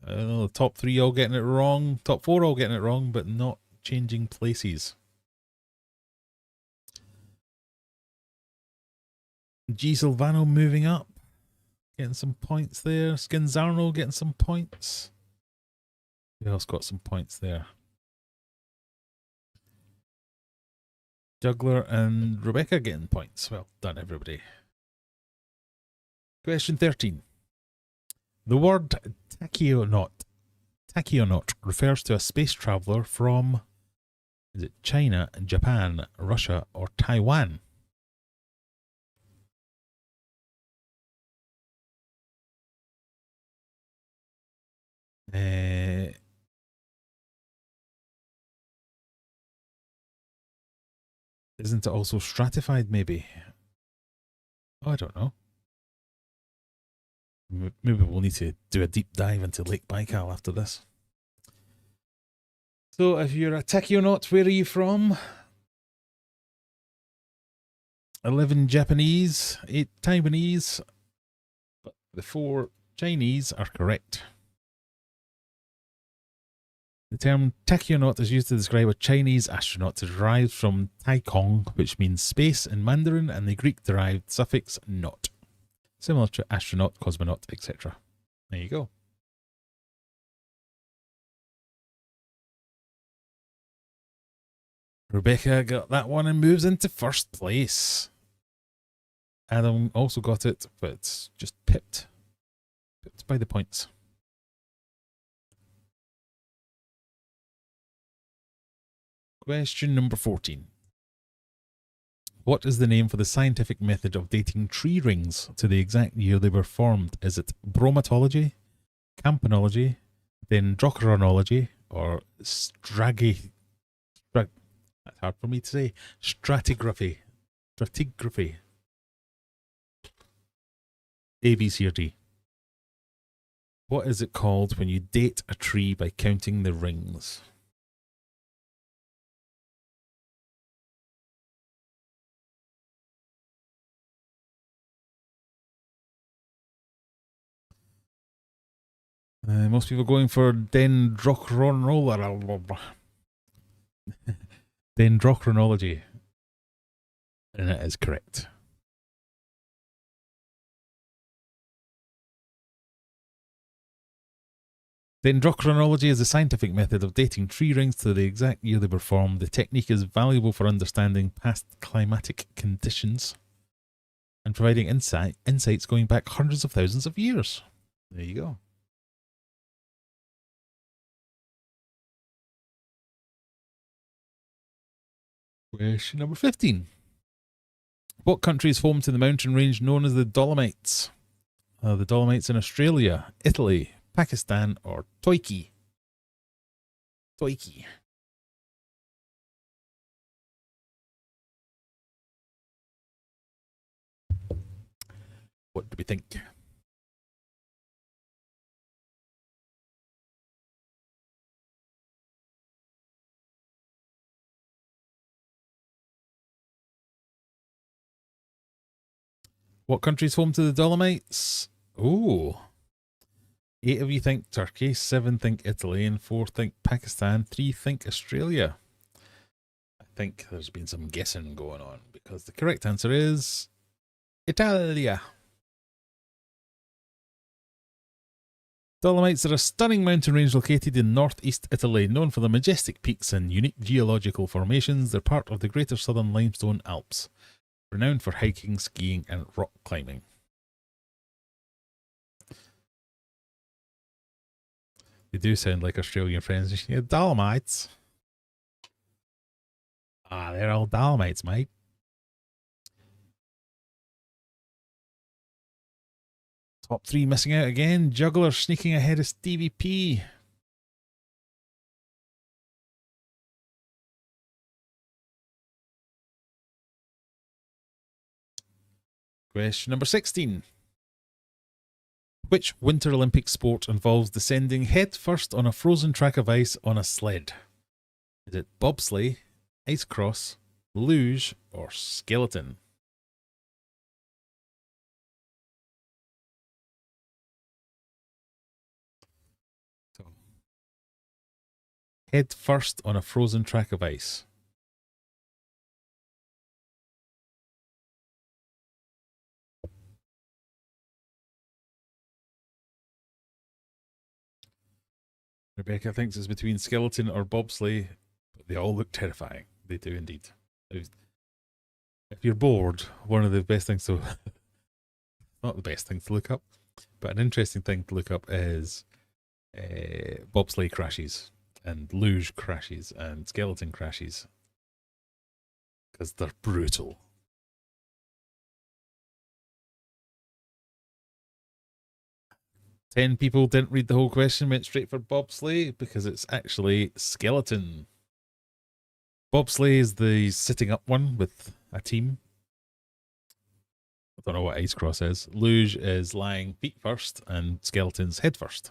The top 3 all getting it wrong. Top 4 all getting it wrong, but not changing places. G. Silvano moving up. Getting some points there. Skinzarno getting some points. Who else got some points there? Juggler and Rebecca getting points. Well done, everybody. Question 13. The word tachyonaut refers to a space traveler from, is it China, Japan, Russia, or Taiwan? Isn't it also stratified, maybe? Oh, I don't know. Maybe we'll need to do a deep dive into Lake Baikal after this. So, if you're a Tachyonaut, where are you from? 11 Japanese, 8 Taiwanese, but the 4 Chinese are correct. The term tachyonaut is used to describe a Chinese astronaut derived from taikong, which means space in Mandarin, and the Greek-derived suffix naut, similar to astronaut, cosmonaut, etc. There you go. Rebecca got that one and moves into first place. Adam also got it, but it's just pipped by the points. Question number 14. What is the name for the scientific method of dating tree rings to the exact year they were formed? Is it bromatology, campanology, dendrochronology, or that's hard for me to say, stratigraphy? A, B, C, or D? What is it called when you date a tree by counting the rings? Most people going for dendrochronology. And that is correct. Dendrochronology is a scientific method of dating tree rings to the exact year they were formed. The technique is valuable for understanding past climatic conditions and providing insights going back hundreds of thousands of years. There you go. Question number 15. What country is home to the mountain range known as the Dolomites? The Dolomites in Australia, Italy, Pakistan, or Toiki? Toiki. What do we think? What country is home to the Dolomites? Ooh. 8 of you think Turkey, 7 think Italy, and 4 think Pakistan, 3 think Australia. I think there's been some guessing going on because the correct answer is Italia. Dolomites are a stunning mountain range located in northeast Italy, known for their majestic peaks and unique geological formations. They're part of the Greater Southern Limestone Alps, renowned for hiking, skiing, and rock climbing. They do sound like Australian friends. Yeah, Dolomites. Ah, they're all Dolomites, mate. Top 3 missing out again. Juggler sneaking ahead of Stevie P. Question number 16. Which Winter Olympic sport involves descending head first on a frozen track of ice on a sled? Is it bobsleigh, ice cross, luge, or skeleton? So, head first on a frozen track of ice. Rebecca thinks it's between skeleton or bobsleigh, but they all look terrifying. They do indeed. If you're bored, one of the best things to, not the best thing to look up, but an interesting thing to look up is bobsleigh crashes and luge crashes and skeleton crashes because they're brutal. 10 people didn't read the whole question, went straight for bobsleigh because it's actually skeleton. Bobsleigh is the sitting up one with a team. I don't know what ice cross is. Luge is lying feet first and skeleton's head first.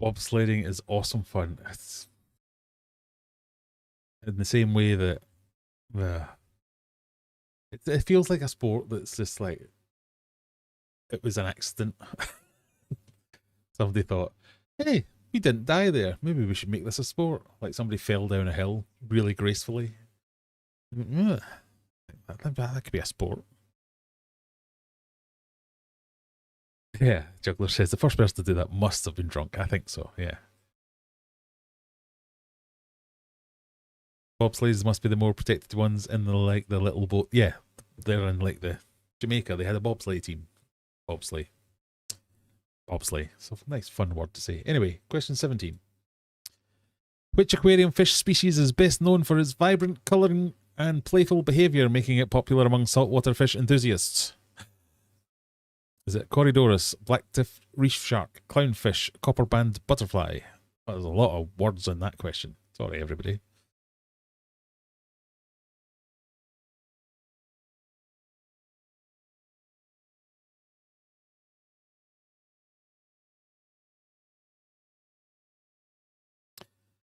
Bobsledding is awesome fun. It's in the same way that it feels like a sport that's just like it was an accident. Somebody thought, hey, we didn't die there. Maybe we should make this a sport. Like somebody fell down a hill really gracefully. That could be a sport. Yeah, Juggler says the first person to do that must have been drunk. I think so, yeah. Bobsleighs must be the more protected ones in the little boat. Yeah, they're in like the Jamaica. They had a bobsleigh team. Bobsleigh. So nice fun word to say. Anyway, question 17. Which aquarium fish species is best known for its vibrant colouring and playful behaviour, making it popular among saltwater fish enthusiasts? Is it Corydorus, blacktip reef shark, clownfish, copperband butterfly? There's a lot of words in that question. Sorry, everybody.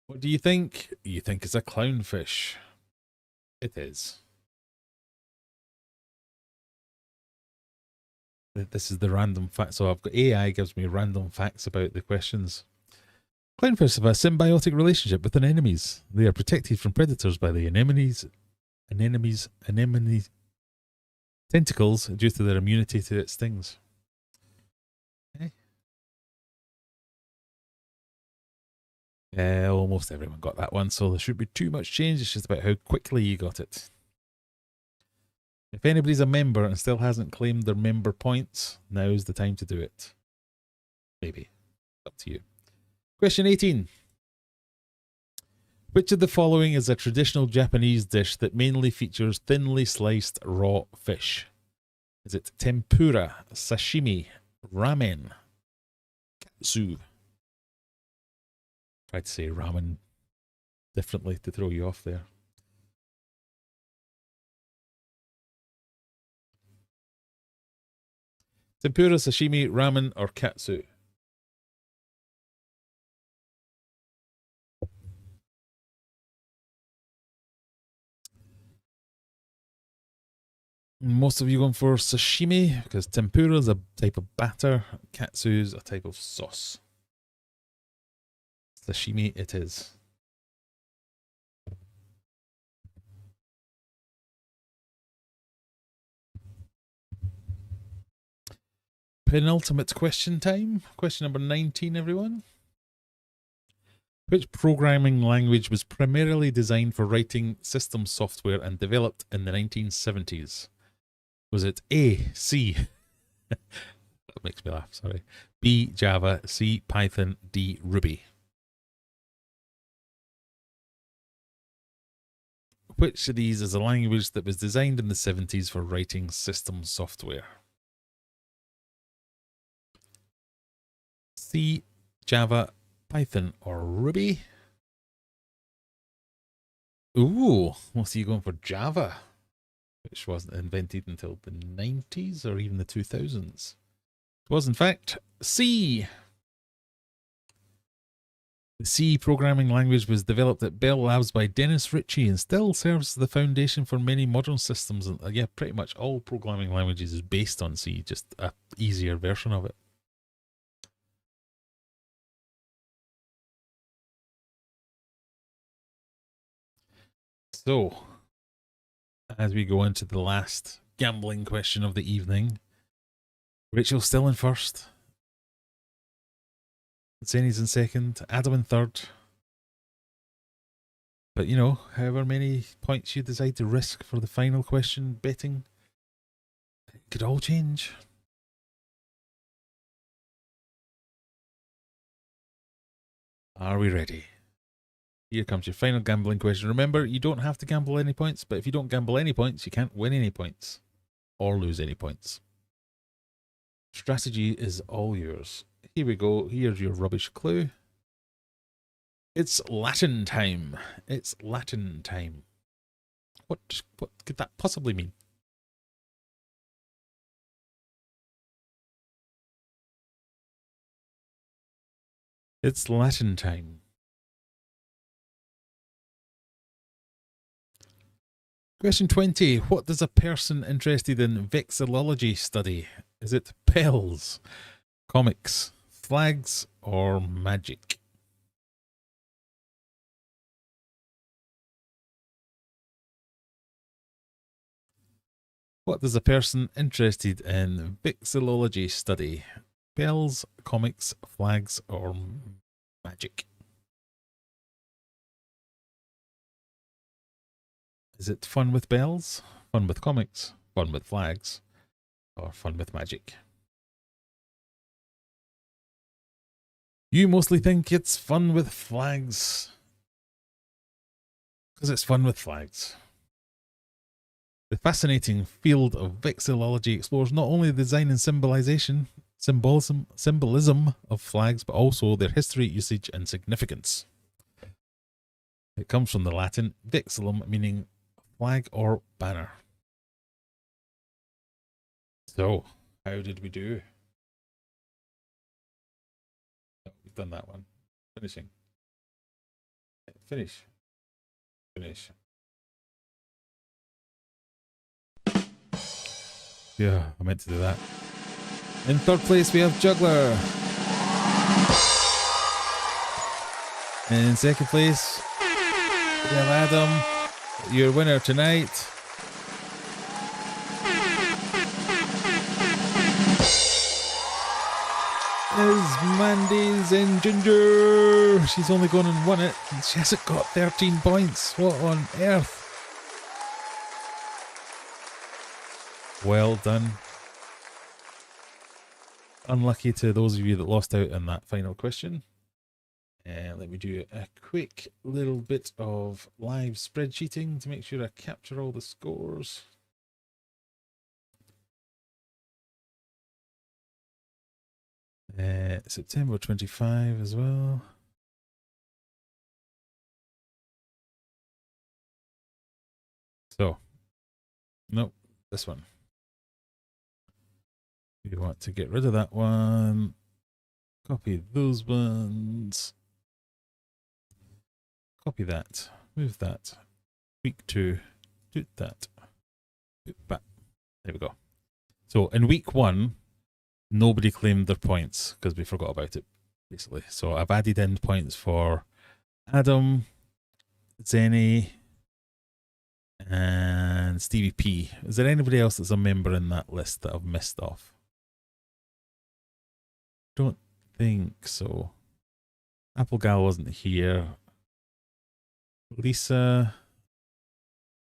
What do you think? You think it's a clownfish. It is. This is the random fact. So I've got AI gives me random facts about the questions. Clownfish have a symbiotic relationship with anemones. They are protected from predators by the anemones tentacles due to their immunity to its stings. Okay. Yeah, almost everyone got that one, so there shouldn't be too much change. It's just about how quickly you got it. If anybody's a member and still hasn't claimed their member points, now's the time to do it. Maybe. Up to you. Question 18. Which of the following is a traditional Japanese dish that mainly features thinly sliced raw fish? Is it tempura, sashimi, ramen, katsu? Tried to say ramen differently to throw you off there. Tempura, sashimi, ramen, or katsu? Most of you going for sashimi because tempura is a type of batter, katsu is a type of sauce. Sashimi it is. Penultimate question time. Question number 19, everyone. Which programming language was primarily designed for writing system software and developed in the 1970s? Was it A, C? That makes me laugh, sorry. B, Java, C, Python, D, Ruby. Which of these is a language that was designed in the 70s for writing system software? C, Java, Python, or Ruby? Ooh, most of you going for Java, which wasn't invented until the 90s or even the 2000s. It was, in fact, C. The C programming language was developed at Bell Labs by Dennis Ritchie and still serves as the foundation for many modern systems. And yeah, pretty much all programming languages is based on C, just a easier version of it. So, as we go into the last gambling question of the evening, Rachel's still in first. Zany's in second. Adam in third. But, you know, however many points you decide to risk for the final question betting, it could all change. Are we ready? Here comes your final gambling question. Remember, you don't have to gamble any points, but if you don't gamble any points, you can't win any points or lose any points. Strategy is all yours. Here we go. Here's your rubbish clue. It's Latin time. It's Latin time. What could that possibly mean? It's Latin time. Question 20. What does a person interested in vexillology study? Is it bells, comics, flags, or magic? What does a person interested in vexillology study? Bells, comics, flags, or magic? Is it fun with bells, fun with comics, fun with flags, or fun with magic? You mostly think it's fun with flags. Because it's fun with flags. The fascinating field of vexillology explores not only the design and symbolism of flags, but also their history, usage, and significance. It comes from the Latin vexillum, meaning flag or banner. So, how did we do? Oh, we've done that one. Finishing. Finish. Finish. Yeah, I meant to do that. In third place, we have Juggler. And in second place, we have Adam, your winner tonight. Is Mandy's in Ginger. She's only gone and won it. And she hasn't got 13 points. What on earth? Well done. Unlucky to those of you that lost out on that final question. Let me do a quick little bit of live spreadsheeting to make sure I capture all the scores. September 25 as well. So, nope, this one. You want to get rid of that one. Copy those ones. Copy that. Move that. Week 2. Do that. Do that. There we go. So in week 1, nobody claimed their points because we forgot about it, basically. So I've added in points for Adam, Zenny, and Stevie P. Is there anybody else that's a member in that list that I've missed off? Don't think so. Applegal wasn't here. Lisa,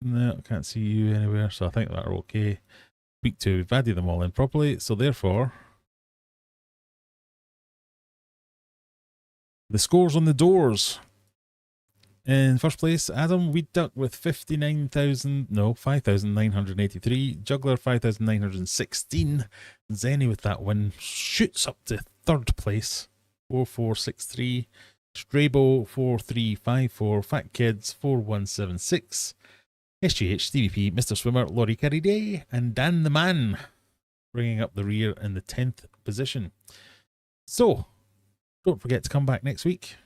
no, can't see you anywhere, so I think that are okay. Week 2, we've added them all in properly, so therefore the scores on the doors. In first place, Adam Weed Duck with 5,983. Juggler 5,916. Zenny with that win shoots up to third place, 4463. Strabo 4354. Fat Kids 4176. SGH, Stevie P, Mr. Swimmer, Laurie Carey Day, and Dan the Man bringing up the rear in the 10th position. So, don't forget to come back next week.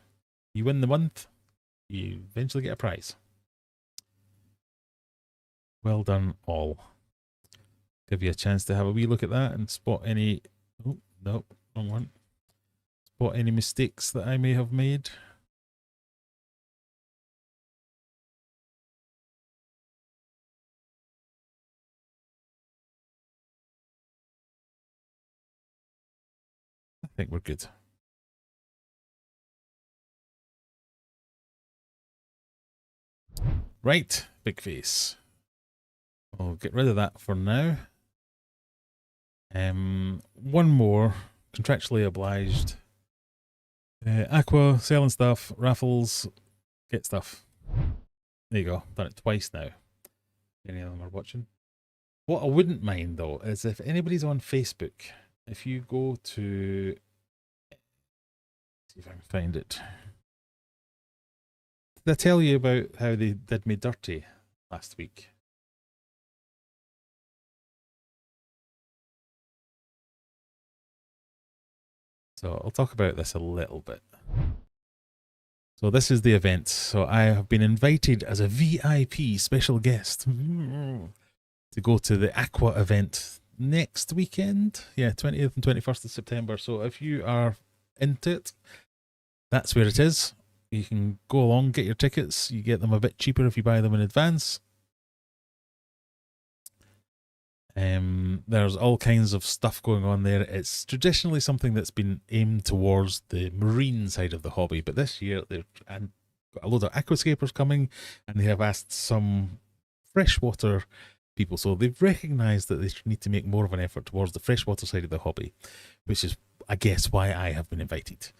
You win the month, you eventually get a prize. Well done, all. Give you a chance to have a wee look at that and spot any... Oh, no, wrong one. Spot any mistakes that I may have made. I think we're good. Right, big face. I'll get rid of that for now. One more, contractually obliged. Aqua, selling stuff, raffles, get stuff. There you go. Done it twice now. Any of them are watching. What I wouldn't mind though is if anybody's on Facebook, if you go to, see if I can find it. Did I tell you about how they did me dirty last week? So I'll talk about this a little bit. So this is the event. So I have been invited as a VIP special guest to go to the Aqua event next weekend. Yeah, 20th and 21st of September. So if you are into it, that's where it is. You can go along, get your tickets. You get them a bit cheaper if you buy them in advance. There's all kinds of stuff going on there. It's traditionally something that's been aimed towards the marine side of the hobby, but this year they've got a load of aquascapers coming, and they have asked some freshwater people. So they've recognised that they need to make more of an effort towards the freshwater side of the hobby, which is, I guess, why I have been invited.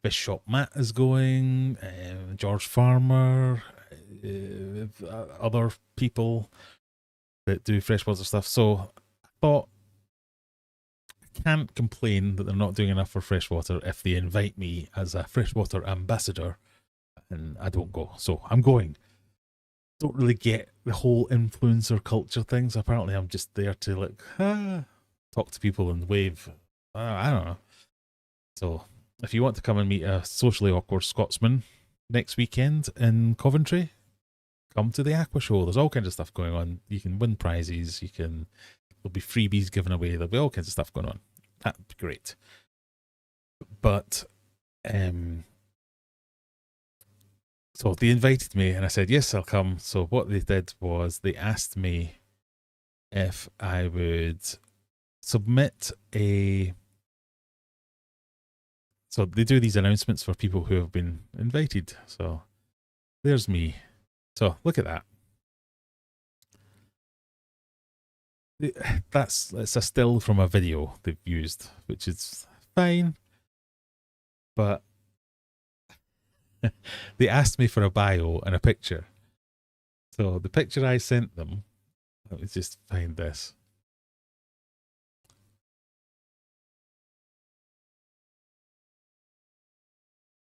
Fish Shop Matt is going, George Farmer, other people that do freshwater stuff. So I thought, I can't complain that they're not doing enough for freshwater if they invite me as a freshwater ambassador and I don't go. So I'm going. Don't really get the whole influencer culture thing. So apparently I'm just there to like talk to people and wave. I don't know. So if you want to come and meet a socially awkward Scotsman next weekend in Coventry, come to the Aqua show. There's all kinds of stuff going on. You can win prizes. There'll be freebies given away. There'll be all kinds of stuff going on. That'd be great. But so they invited me and I said, yes, I'll come. So what they did was they asked me if I would submit so they do these announcements for people who have been invited. So there's me. So look at that. It's a still from a video they've used, which is fine. But they asked me for a bio and a picture. So the picture I sent them, let me just find this.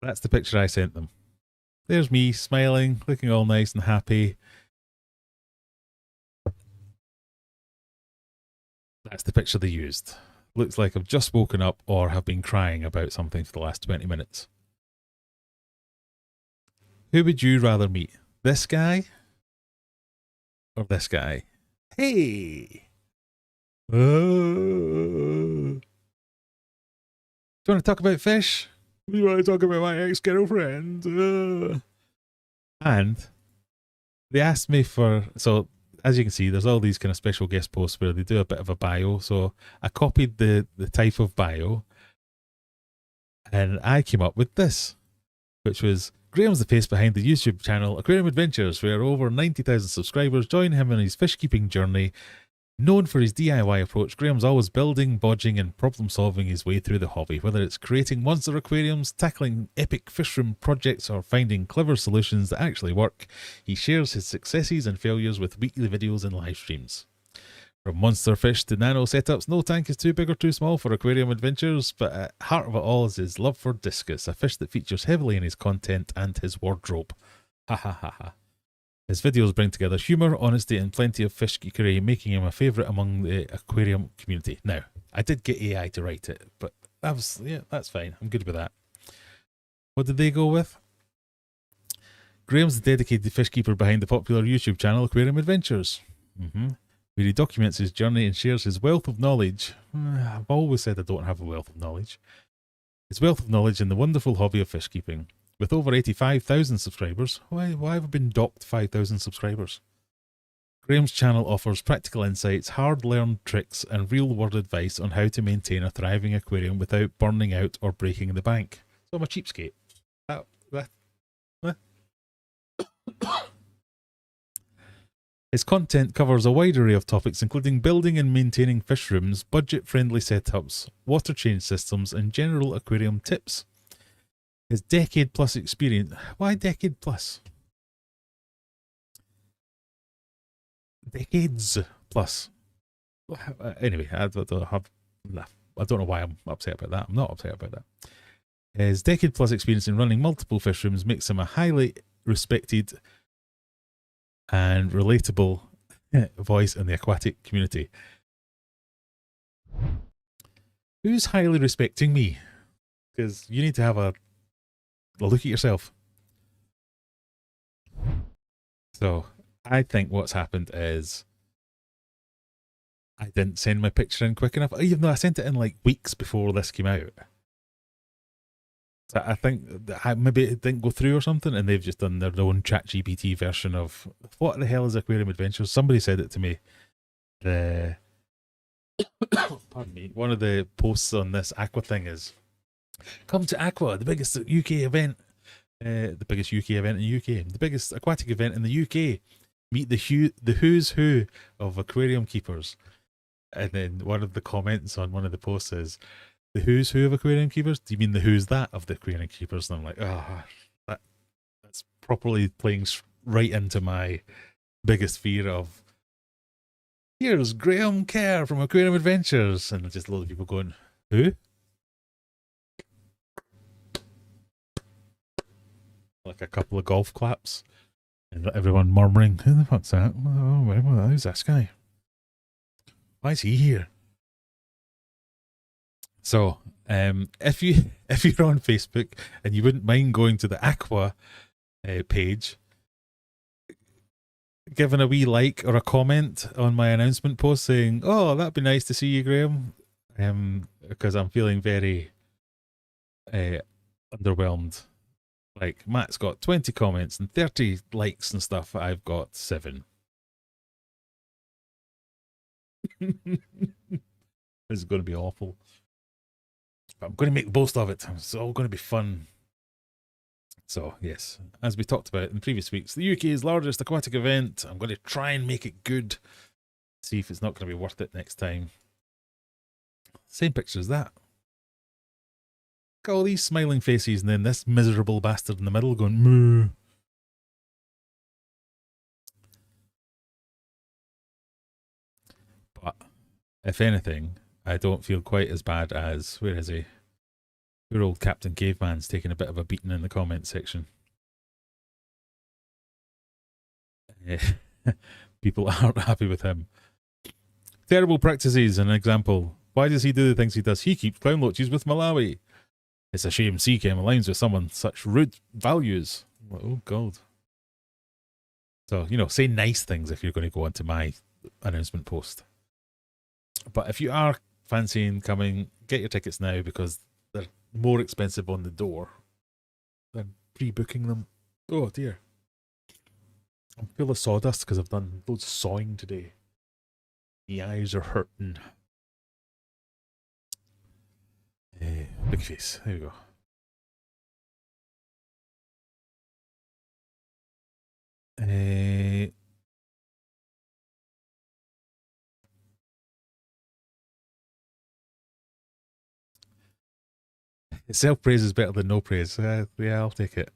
That's the picture I sent them. There's me smiling, looking all nice and happy. That's the picture they used. Looks like I've just woken up or have been crying about something for the last 20 minutes. Who would you rather meet? This guy or this guy? Hey! Do you want to talk about fish? You want to talk about my ex-girlfriend? And they asked me for, so as you can see, there's all these kind of special guest posts where they do a bit of a bio. So I copied the type of bio and I came up with this, which was, Graham's the face behind the YouTube channel Aquarium Adventures, where over 90,000 subscribers join him in his fish keeping journey. Known for his DIY approach, Graham's always building, bodging and problem solving his way through the hobby, whether it's creating monster aquariums, tackling epic fish room projects or finding clever solutions that actually work. He shares his successes and failures with weekly videos and live streams. From monster fish to nano setups, no tank is too big or too small for Aquarium Adventures, but at the heart of it all is his love for discus, a fish that features heavily in his content and his wardrobe. Ha ha ha ha. His videos bring together humour, honesty and plenty of fish geekery, making him a favourite among the aquarium community. Now, I did get AI to write it, but that's fine. I'm good with that. What did they go with? Graham's the dedicated fish keeper behind the popular YouTube channel Aquarium Adventures, where he documents his journey and shares his wealth of knowledge. I've always said I don't have a wealth of knowledge. His wealth of knowledge in the wonderful hobby of fish keeping. With over 85,000 subscribers, why have I been docked 5,000 subscribers? Graham's channel offers practical insights, hard-learned tricks, and real-world advice on how to maintain a thriving aquarium without burning out or breaking the bank. So I'm a cheapskate. His content covers a wide array of topics, including building and maintaining fish rooms, budget-friendly setups, water change systems, and general aquarium tips. His decade-plus experience... Why decade-plus? Decades plus. Anyway, I don't know why I'm upset about that. I'm not upset about that. His decade-plus experience in running multiple fish rooms makes him a highly respected and relatable voice in the aquatic community. Who's highly respecting me? Because you need to have a look at yourself. So I think what's happened is I didn't send my picture in quick enough, even though I sent it in like weeks before this came out. So I think that maybe it didn't go through or something, and they've just done their own ChatGPT version of what the hell is Aquarium Adventures. Somebody said it to me. Pardon me. One of the posts on this Aqua thing is, "Come to Aqua, the biggest UK event, the biggest UK event in the UK, the biggest aquatic event in the UK. Meet the who's who of aquarium keepers." And then one of the comments on one of the posts is, "The who's who of aquarium keepers? Do you mean the who's that of the aquarium keepers?" And I'm like, that's properly playing right into my biggest fear of, here's Graham Kerr from Aquarium Adventures. And just a lot of people going, who? Like a couple of golf claps. And everyone murmuring, who the fuck's that? Who's this guy? Why is he here? So, if you're on Facebook and you wouldn't mind going to the Aqua page, giving a wee like or a comment on my announcement post saying, "Oh, that'd be nice to see you, Graham," because I'm feeling very underwhelmed. Like, Matt's got 20 comments and 30 likes and stuff. I've got 7. This is going to be awful. But I'm going to make the most of it. It's all going to be fun. So, yes, as we talked about in previous weeks, the UK's largest aquatic event. I'm going to try and make it good. See if it's not going to be worth it next time. Same picture as that. Got all these smiling faces and then this miserable bastard in the middle going, moo. But, if anything, I don't feel quite as bad as, where is he? Poor old Captain Caveman's taking a bit of a beating in the comment section. People aren't happy with him. Terrible practices, an example. Why does he do the things he does? He keeps clown loaches with Malawi. It's a shame CChem aligns with someone such rude values. Oh, God. So, say nice things if you're going to go onto my announcement post. But if you are fancying coming, get your tickets now because they're more expensive on the door than pre-booking them. Oh, dear. I'm full of sawdust because I've done loads of sawing today. My eyes are hurting. Big face. There we go. Self-praise is better than no praise. Yeah, I'll take it.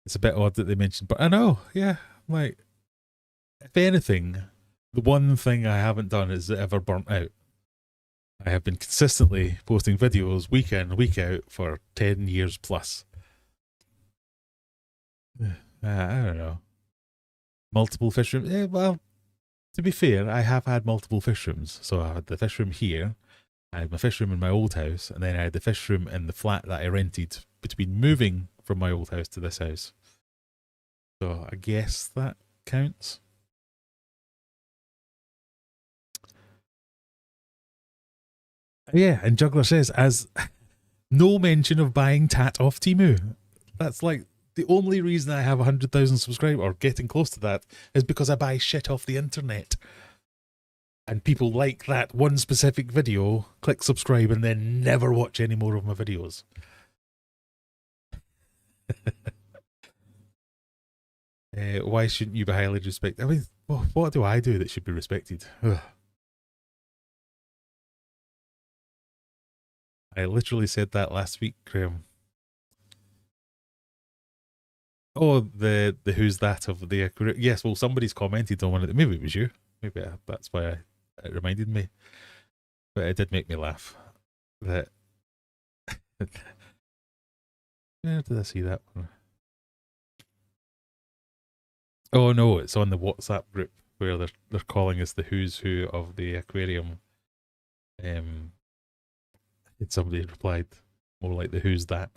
It's a bit odd that they mentioned, but I know, yeah, like, if anything, the one thing I haven't done is ever burnt out. I have been consistently posting videos week in, week out for 10 years plus. I don't know. Multiple fish rooms. Well, to be fair, I have had multiple fish rooms. So I had the fish room here, I had my fish room in my old house, and then I had the fish room in the flat that I rented between moving from my old house to this house. So I guess that counts. Yeah, and Juggler says, as no mention of buying tat off Temu. That's like the only reason I have 100,000 subscribers, or getting close to that, is because I buy shit off the internet. And people like that one specific video, click subscribe, and then never watch any more of my videos. Why shouldn't you be highly respected? I mean, what do I do that should be respected? Ugh. I literally said that last week, Graham. Oh, the who's that of the Aquarium? Yes, well, somebody's commented on one of the. Maybe it was you. Maybe that's why it reminded me. But it did make me laugh. That where did I see that one? Oh no, it's on the WhatsApp group where they're calling us the who's who of the aquarium. And somebody replied more like the who's that.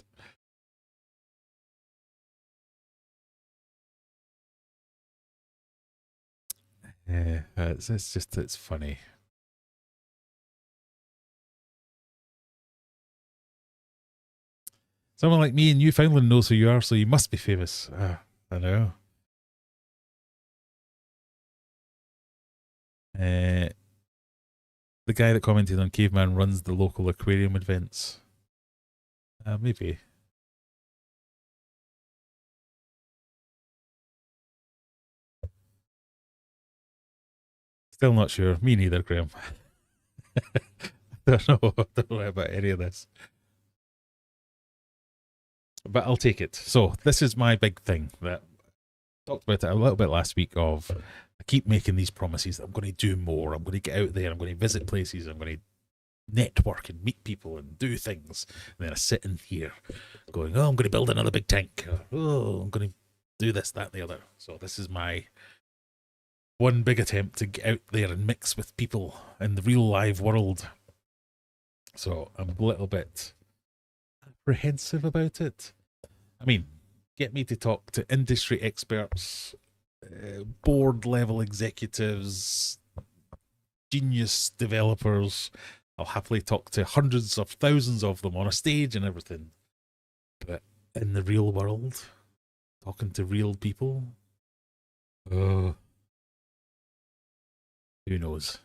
Yeah, it's funny. Someone like me in Newfoundland knows who you are, so you must be famous. I know. The guy that commented on Caveman runs the local aquarium events. Maybe. Still not sure. Me neither, Graham. I don't know about any of this. But I'll take it. So this is my big thing that I talked about it a little bit last week of I keep making these promises that I'm going to do more. I'm going to get out there. I'm going to visit places. I'm going to network and meet people and do things. And then I sit in here going, oh, I'm going to build another big tank. Oh, I'm going to do this, that, and the other. So this is my one big attempt to get out there and mix with people in the real live world. So I'm a little bit apprehensive about it. I mean, get me to talk to industry experts, board level executives, genius developers. I'll happily talk to hundreds of thousands of them on a stage and everything. But in the real world, talking to real people, who knows?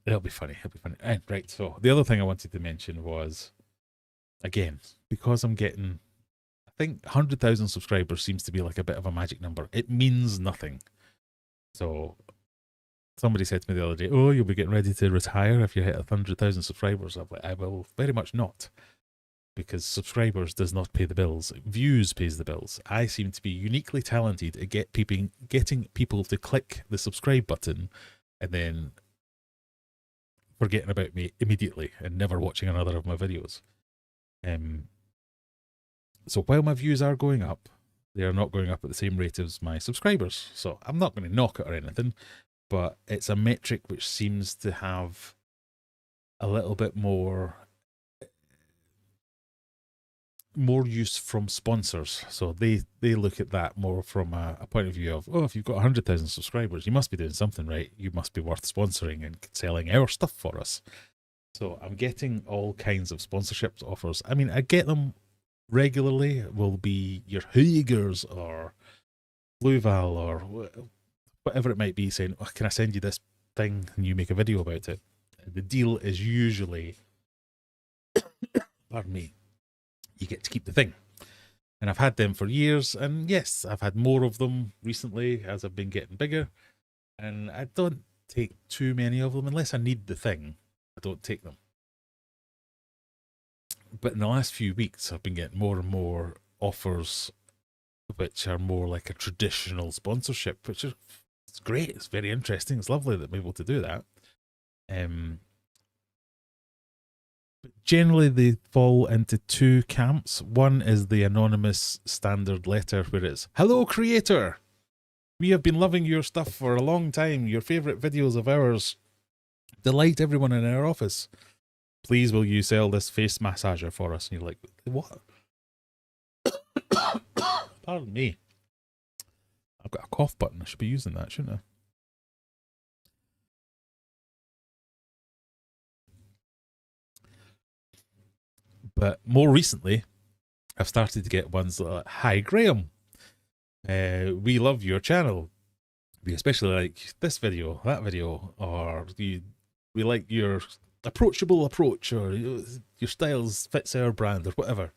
It'll be funny. It'll be funny. Right. So the other thing I wanted to mention was, again, because I'm getting, I think 100,000 subscribers seems to be like a bit of a magic number. It means nothing. So somebody said to me the other day, "Oh, you'll be getting ready to retire if you hit 100,000 subscribers." I'm like, I will very much not, because subscribers does not pay the bills. Views pays the bills. I seem to be uniquely talented at getting people to click the subscribe button and then forgetting about me immediately and never watching another of my videos. So while my views are going up, they are not going up at the same rate as my subscribers. So I'm not going to knock it or anything, but it's a metric which seems to have a little bit more use from sponsors. So they look at that more from a point of view of, oh, if you've got 100,000 subscribers, you must be doing something right. You must be worth sponsoring and selling our stuff for us. So I'm getting all kinds of sponsorship offers. I mean, I get them regularly. It will be your Huygens or Blueval or whatever it might be, saying, oh, can I send you this thing and you make a video about it? The deal is usually, pardon me, you get to keep the thing. And I've had them for years, and yes, I've had more of them recently as I've been getting bigger, and I don't take too many of them unless I need the thing. I don't take them. But in the last few weeks, I've been getting more and more offers which are more like a traditional sponsorship, which is it's great. It's very interesting. It's lovely that I'm able to do that. Generally, they fall into two camps. One is the anonymous standard letter where it's, hello, creator. We have been loving your stuff for a long time. Your favorite videos of ours delight everyone in our office. Please, will you sell this face massager for us? And you're like, what? Pardon me. I've got a cough button. I should be using that, shouldn't I? But more recently, I've started to get ones like, hi, Graham. We love your channel. We especially like this video, that video, or we like your approachable approach, or your styles fits our brand, or whatever.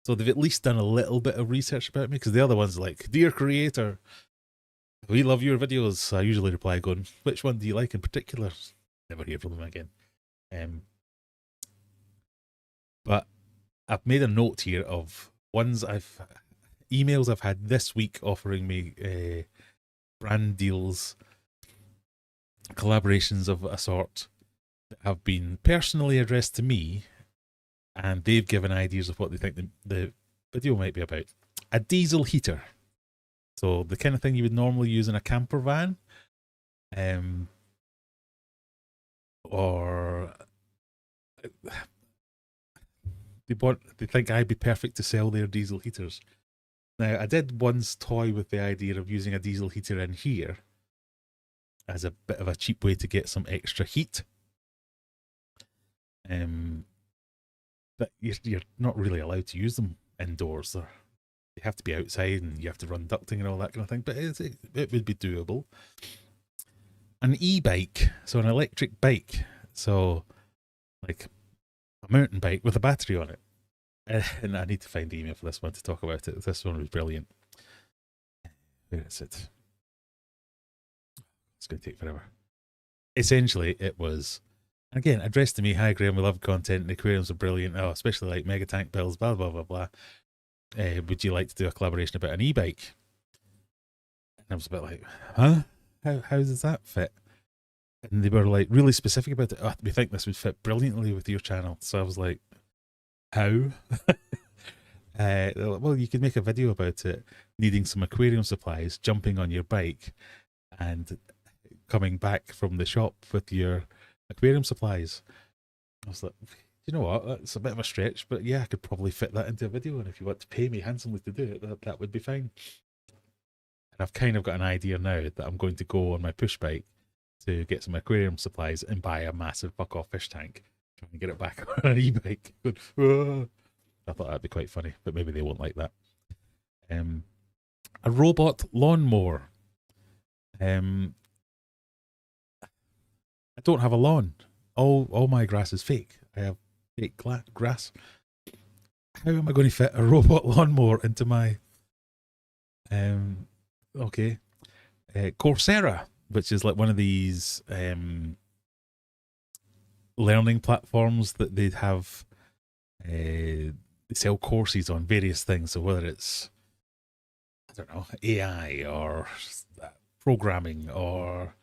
So they've at least done a little bit of research about me, because the other one's like, dear creator, we love your videos. I usually reply going, which one do you like in particular? Never hear from them again. But I've made a note here of emails I've had this week offering me brand deals, collaborations of a sort that have been personally addressed to me, and they've given ideas of what they think the video might be about. A diesel heater. So the kind of thing you would normally use in a camper van, or they think I'd be perfect to sell their diesel heaters. Now, I did once toy with the idea of using a diesel heater in here as a bit of a cheap way to get some extra heat. But you're not really allowed to use them indoors. They have to be outside, and you have to run ducting and all that kind of thing. But it would be doable. An e-bike, so an electric bike, so like a mountain bike with a battery on it. And I need to find the email for this one to talk about it. This one was brilliant. Where is it? It's going to take forever. Essentially, it was, again, addressed to me, hi Graham, we love content, the aquariums are brilliant, especially like mega tank bills, blah, blah, blah, blah. Would you like to do a collaboration about an e-bike? And I was a bit like, huh? How does that fit? And they were like really specific about it. Oh, we think this would fit brilliantly with your channel. So I was like, how? Well, you could make a video about it, needing some aquarium supplies, jumping on your bike, and coming back from the shop with your aquarium supplies. I was like, you know what, that's a bit of a stretch, but yeah, I could probably fit that into a video, and if you want to pay me handsomely to do it, that would be fine. And I've kind of got an idea now that I'm going to go on my push bike to get some aquarium supplies and buy a massive fuck off fish tank, try and get it back on an e-bike. I thought that'd be quite funny, but maybe they won't like that. A robot lawnmower. I don't have a lawn. All my grass is fake. I have fake grass. How am I going to fit a robot lawnmower into my okay. Coursera, which is like one of these learning platforms that they have. They sell courses on various things. So whether it's, I don't know, AI or programming or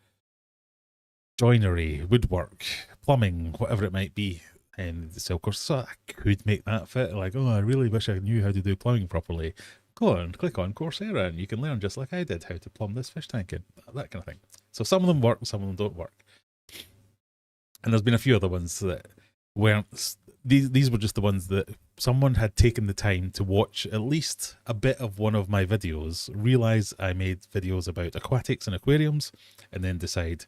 joinery, woodwork, plumbing, whatever it might be, and they sell courses. So I could make that fit. Like, I really wish I knew how to do plumbing properly. Go on, click on Coursera, and you can learn just like I did how to plumb this fish tank in, that kind of thing. So some of them work, some of them don't work. And there's been a few other ones that weren't. These were just the ones that someone had taken the time to watch at least a bit of one of my videos, realize I made videos about aquatics and aquariums, and then decide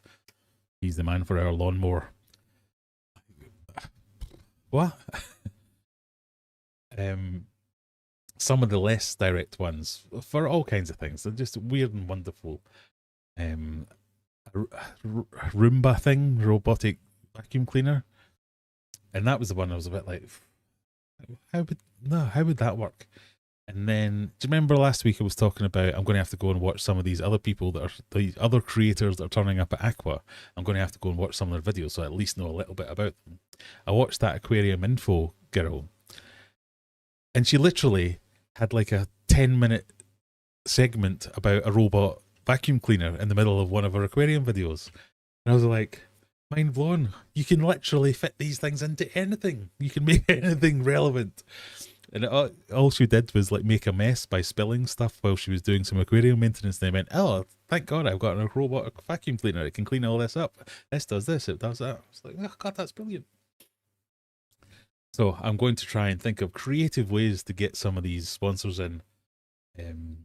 he's the man for our lawnmower. What? Some of the less direct ones for all kinds of things. They're just weird and wonderful. A Roomba thing, robotic vacuum cleaner. And that was the one I was a bit like, how would that work? And then, do you remember last week I was talking about I'm going to have to go and watch some of these other people that are the other creators that are turning up at Aqua. I'm going to have to go and watch some of their videos so I at least know a little bit about them. I watched that aquarium info girl, and she literally had like a 10-minute segment about a robot vacuum cleaner in the middle of one of her aquarium videos. And I was like, mind blown. You can literally fit these things into anything. You can make anything relevant. And all she did was like make a mess by spilling stuff while she was doing some aquarium maintenance. And they went, oh, thank God I've got a robot vacuum cleaner. It can clean all this up. This does this, it does that. It's like, oh God, that's brilliant. So I'm going to try and think of creative ways to get some of these sponsors in. Because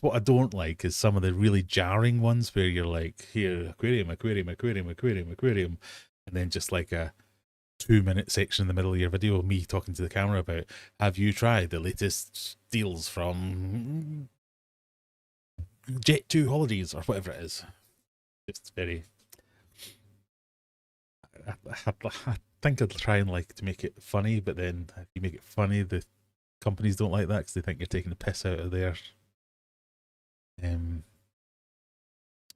what I don't like is some of the really jarring ones where you're like, here, aquarium, aquarium, aquarium, aquarium, aquarium. And then just like a 2-minute section in the middle of your video of me talking to the camera about, have you tried the latest deals from Jet2 Holidays or whatever it is? Just very... I think I'd try and like to make it funny, but then if you make it funny, the companies don't like that because they think you're taking the piss out of their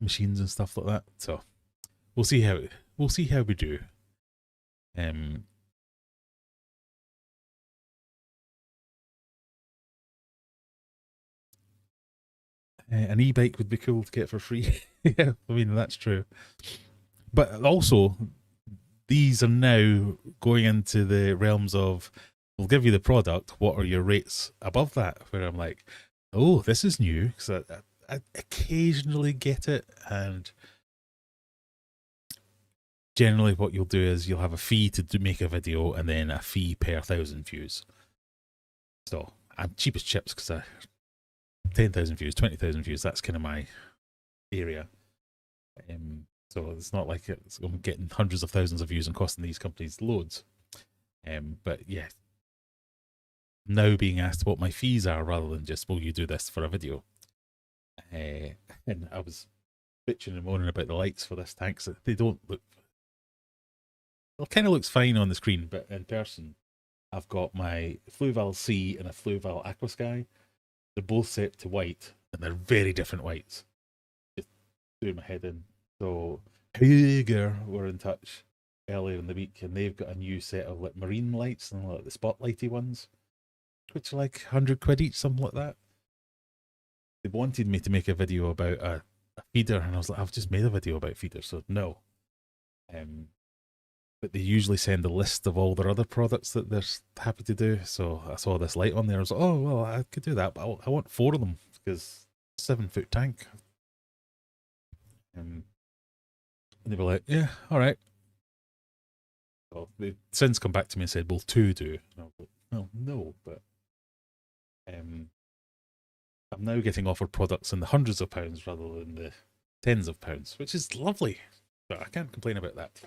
machines and stuff like that. So we'll see how we do. An e-bike would be cool to get for free. Yeah, I mean that's true. But also, these are now going into the realms of we'll give you the product. What are your rates above that? Where I'm like, oh, this is new because I occasionally get it, and generally what you'll do is you'll have a fee to make a video and then a fee per 1,000 views. So I'm cheap as chips because I 10,000 views, 20,000 views. That's kind of my area. So it's not like I'm getting hundreds of thousands of views and costing these companies loads. But yeah, now being asked what my fees are rather than just, will you do this for a video? And I was bitching and moaning about the lights for this tank. So they don't look, it kind of looks fine on the screen, but in person, I've got my Fluval C and a Fluval Aqua Sky. They're both set to white, and they're very different whites. Just doing my head in. So Hager were in touch earlier in the week, and they've got a new set of like marine lights and like the spotlighty ones, which are like 100 quid each, something like that. They wanted me to make a video about a feeder, and I was like, I've just made a video about feeders, so no. But they usually send a list of all their other products that they're happy to do. So I saw this light on there. I was like, oh, well, I could do that, but I want 4 of them because 7-foot tank. And they were like, yeah, all right. So they've since come back to me and said, well, 2 do. And I was like, well, no, but I'm now getting offered products in the hundreds of pounds rather than the tens of pounds, which is lovely. But I can't complain about that.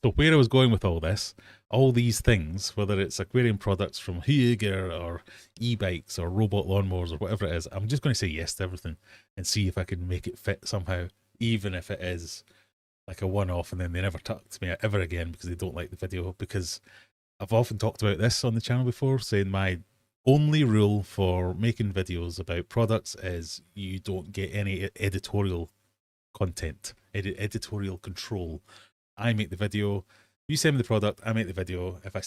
So where I was going with all this, all these things, whether it's aquarium products from Huger or e-bikes or robot lawnmowers or whatever it is, I'm just going to say yes to everything and see if I can make it fit somehow, even if it is like a one-off and then they never talk to me ever again because they don't like the video. Because I've often talked about this on the channel before, saying my only rule for making videos about products is you don't get any editorial content, editorial control. I make the video, you send me the product, I make the video. If I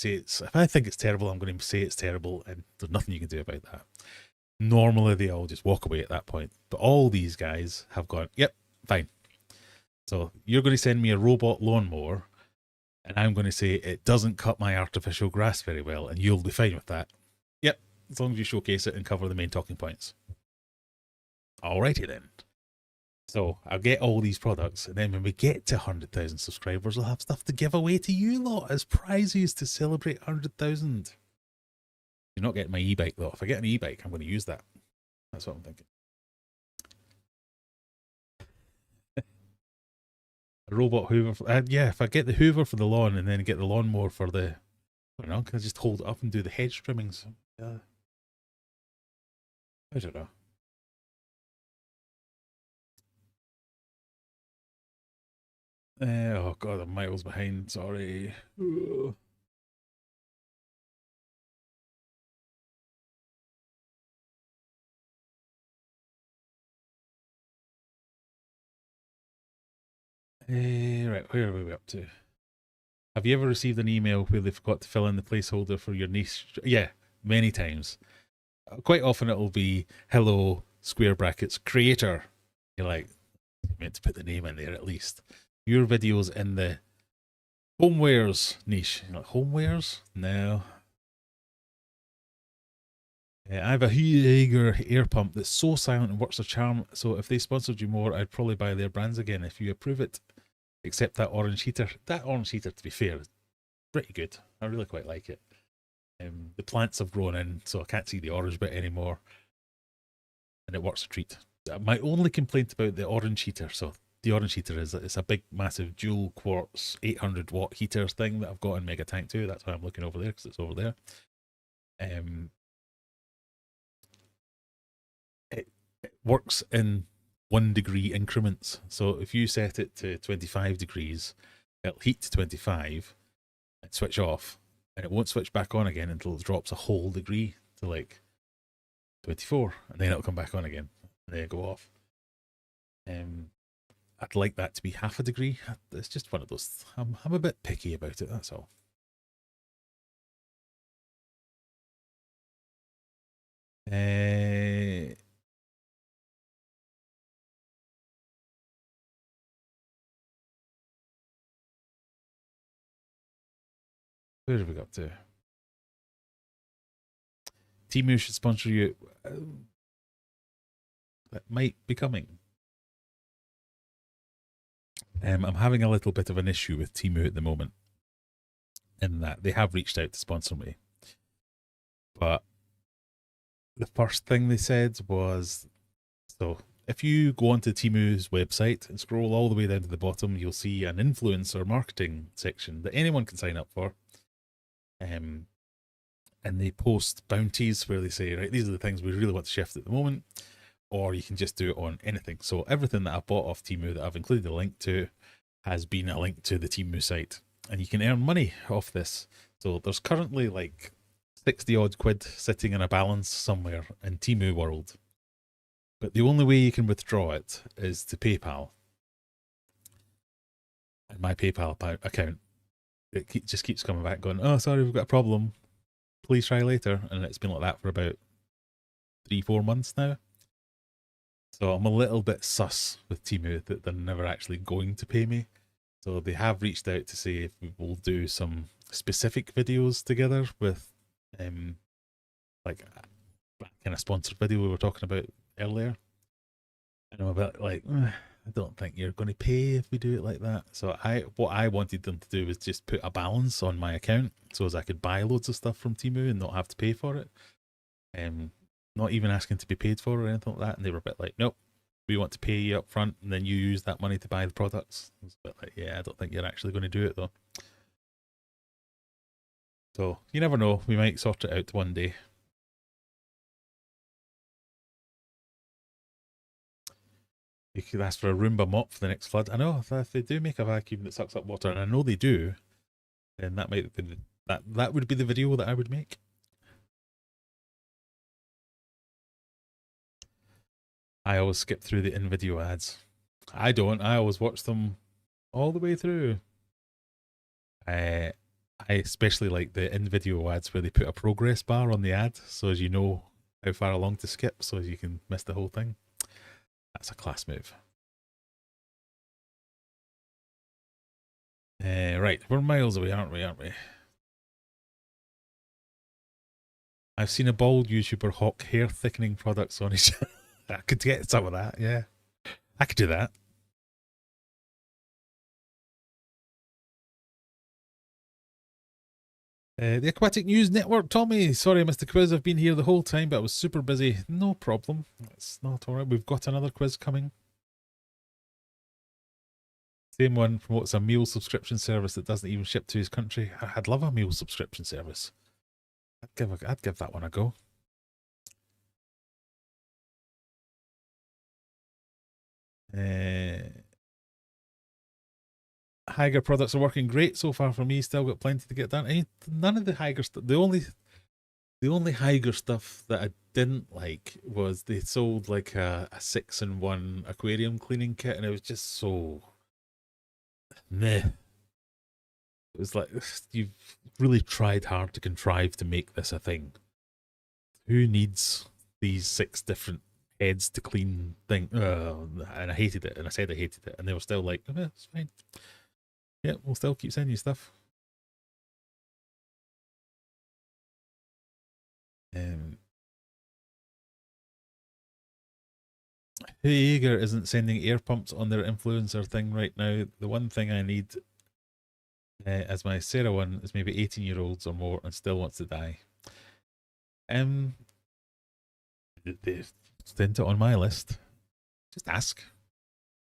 think it's terrible, I'm going to say it's terrible, and there's nothing you can do about that. Normally they all just walk away at that point, but all these guys have gone, yep, fine. So you're going to send me a robot lawnmower, and I'm going to say it doesn't cut my artificial grass very well, and you'll be fine with that. Yep, as long as you showcase it and cover the main talking points. Alrighty then. So I'll get all these products, and then when we get to 100,000 subscribers, I'll have stuff to give away to you lot as prizes to celebrate 100,000. You're not getting my e-bike though. If I get an e-bike, I'm going to use that. That's what I'm thinking. A robot hoover. Yeah, if I get the hoover for the lawn and then get the lawnmower for the, I don't know, can I just hold it up and do the hedge trimmings? I don't know. Oh god, I'm miles behind. Sorry. Ugh. Right, where are we up to? Have you ever received an email where they forgot to fill in the placeholder for your niche? Yeah, many times. Quite often it'll be hello square brackets creator. You're like, you meant to put the name in there at least. Your video's in the homewares niche. You're like, homewares? No. I have a Huger air pump that's so silent and works a charm. So if they sponsored you more, I'd probably buy their brands again if you approve it. Except that orange heater. That orange heater, to be fair, is pretty good. I really quite like it. The plants have grown in, so I can't see the orange bit anymore. And it works a treat. My only complaint about the orange heater, so the orange heater is that it's a big, massive dual quartz 800 watt heater thing that I've got in Mega Tank 2. That's why I'm looking over there, because it's over there. It works in 1 degree increments. So if you set it to 25 degrees, it'll heat to 25 and switch off, and it won't switch back on again until it drops a whole degree to like 24, and then it'll come back on again and then go off. I'd like that to be half a degree. It's just one of those. I'm a bit picky about it. That's all. Where have we got to? Temu should sponsor you. That might be coming. I'm having a little bit of an issue with Temu at the moment, in that they have reached out to sponsor me. But the first thing they said was, so if you go onto Temu's website and scroll all the way down to the bottom, you'll see an influencer marketing section that anyone can sign up for. And they post bounties where they say, right, these are the things we really want to shift at the moment. Or you can just do it on anything. So everything that I've bought off Temu that I've included a link to has been a link to the Temu site. And you can earn money off this. So there's currently like 60 odd quid sitting in a balance somewhere in Temu world. But the only way you can withdraw it is to PayPal. And my PayPal account, it just keeps coming back going, oh, sorry, we've got a problem. Please try later. And it's been like that for about 3-4 months now. So I'm a little bit sus with Temu that they're never actually going to pay me. So they have reached out to say if we will do some specific videos together with like that kind of sponsored video we were talking about earlier. And I'm a bit like, I don't think you're going to pay if we do it like that. So what I wanted them to do was just put a balance on my account so as I could buy loads of stuff from Temu and not have to pay for it. Not even asking to be paid for or anything like that. And they were a bit like, nope, we want to pay you up front and then you use that money to buy the products. I was a bit like, yeah, I don't think you're actually going to do it though. So you never know, we might sort it out one day. You could ask for a Roomba mop for the next flood. I know, if they do make a vacuum that sucks up water, and I know they do, then that might be that would be the video that I would make. I always skip through the in-video ads. I don't. I always watch them all the way through. I especially like the in-video ads where they put a progress bar on the ad, so as you know how far along to skip, so as you can miss the whole thing. That's a class move. Right, we're miles away, aren't we? I've seen a bald YouTuber hawk hair thickening products on his channel. I could get some of that, yeah. I could do that. The Aquatic News Network, Tommy. Sorry I missed the quiz. I've been here the whole time, but I was super busy. No problem. It's not alright. We've got another quiz coming. Same one promotes a meal subscription service that doesn't even ship to his country. I'd love a meal subscription service. I'd give that one a go. Haiger products are working great so far for me. Still got plenty to get done. None of the Haiger stuff. The only Haiger stuff that I didn't like was they sold like a 6-in-1 aquarium cleaning kit, and it was just so meh. It was like, you've really tried hard to contrive to make this a thing. Who needs these 6 different heads to clean thing? And I hated it, and I said I hated it, and they were still like, oh, it's fine. Yeah, we'll still keep sending you stuff. Jaeger isn't sending air pumps on their influencer thing right now. The one thing I need as my Sarah one is maybe 18-year-olds or more and still wants to die. They sent it on my list. Just ask.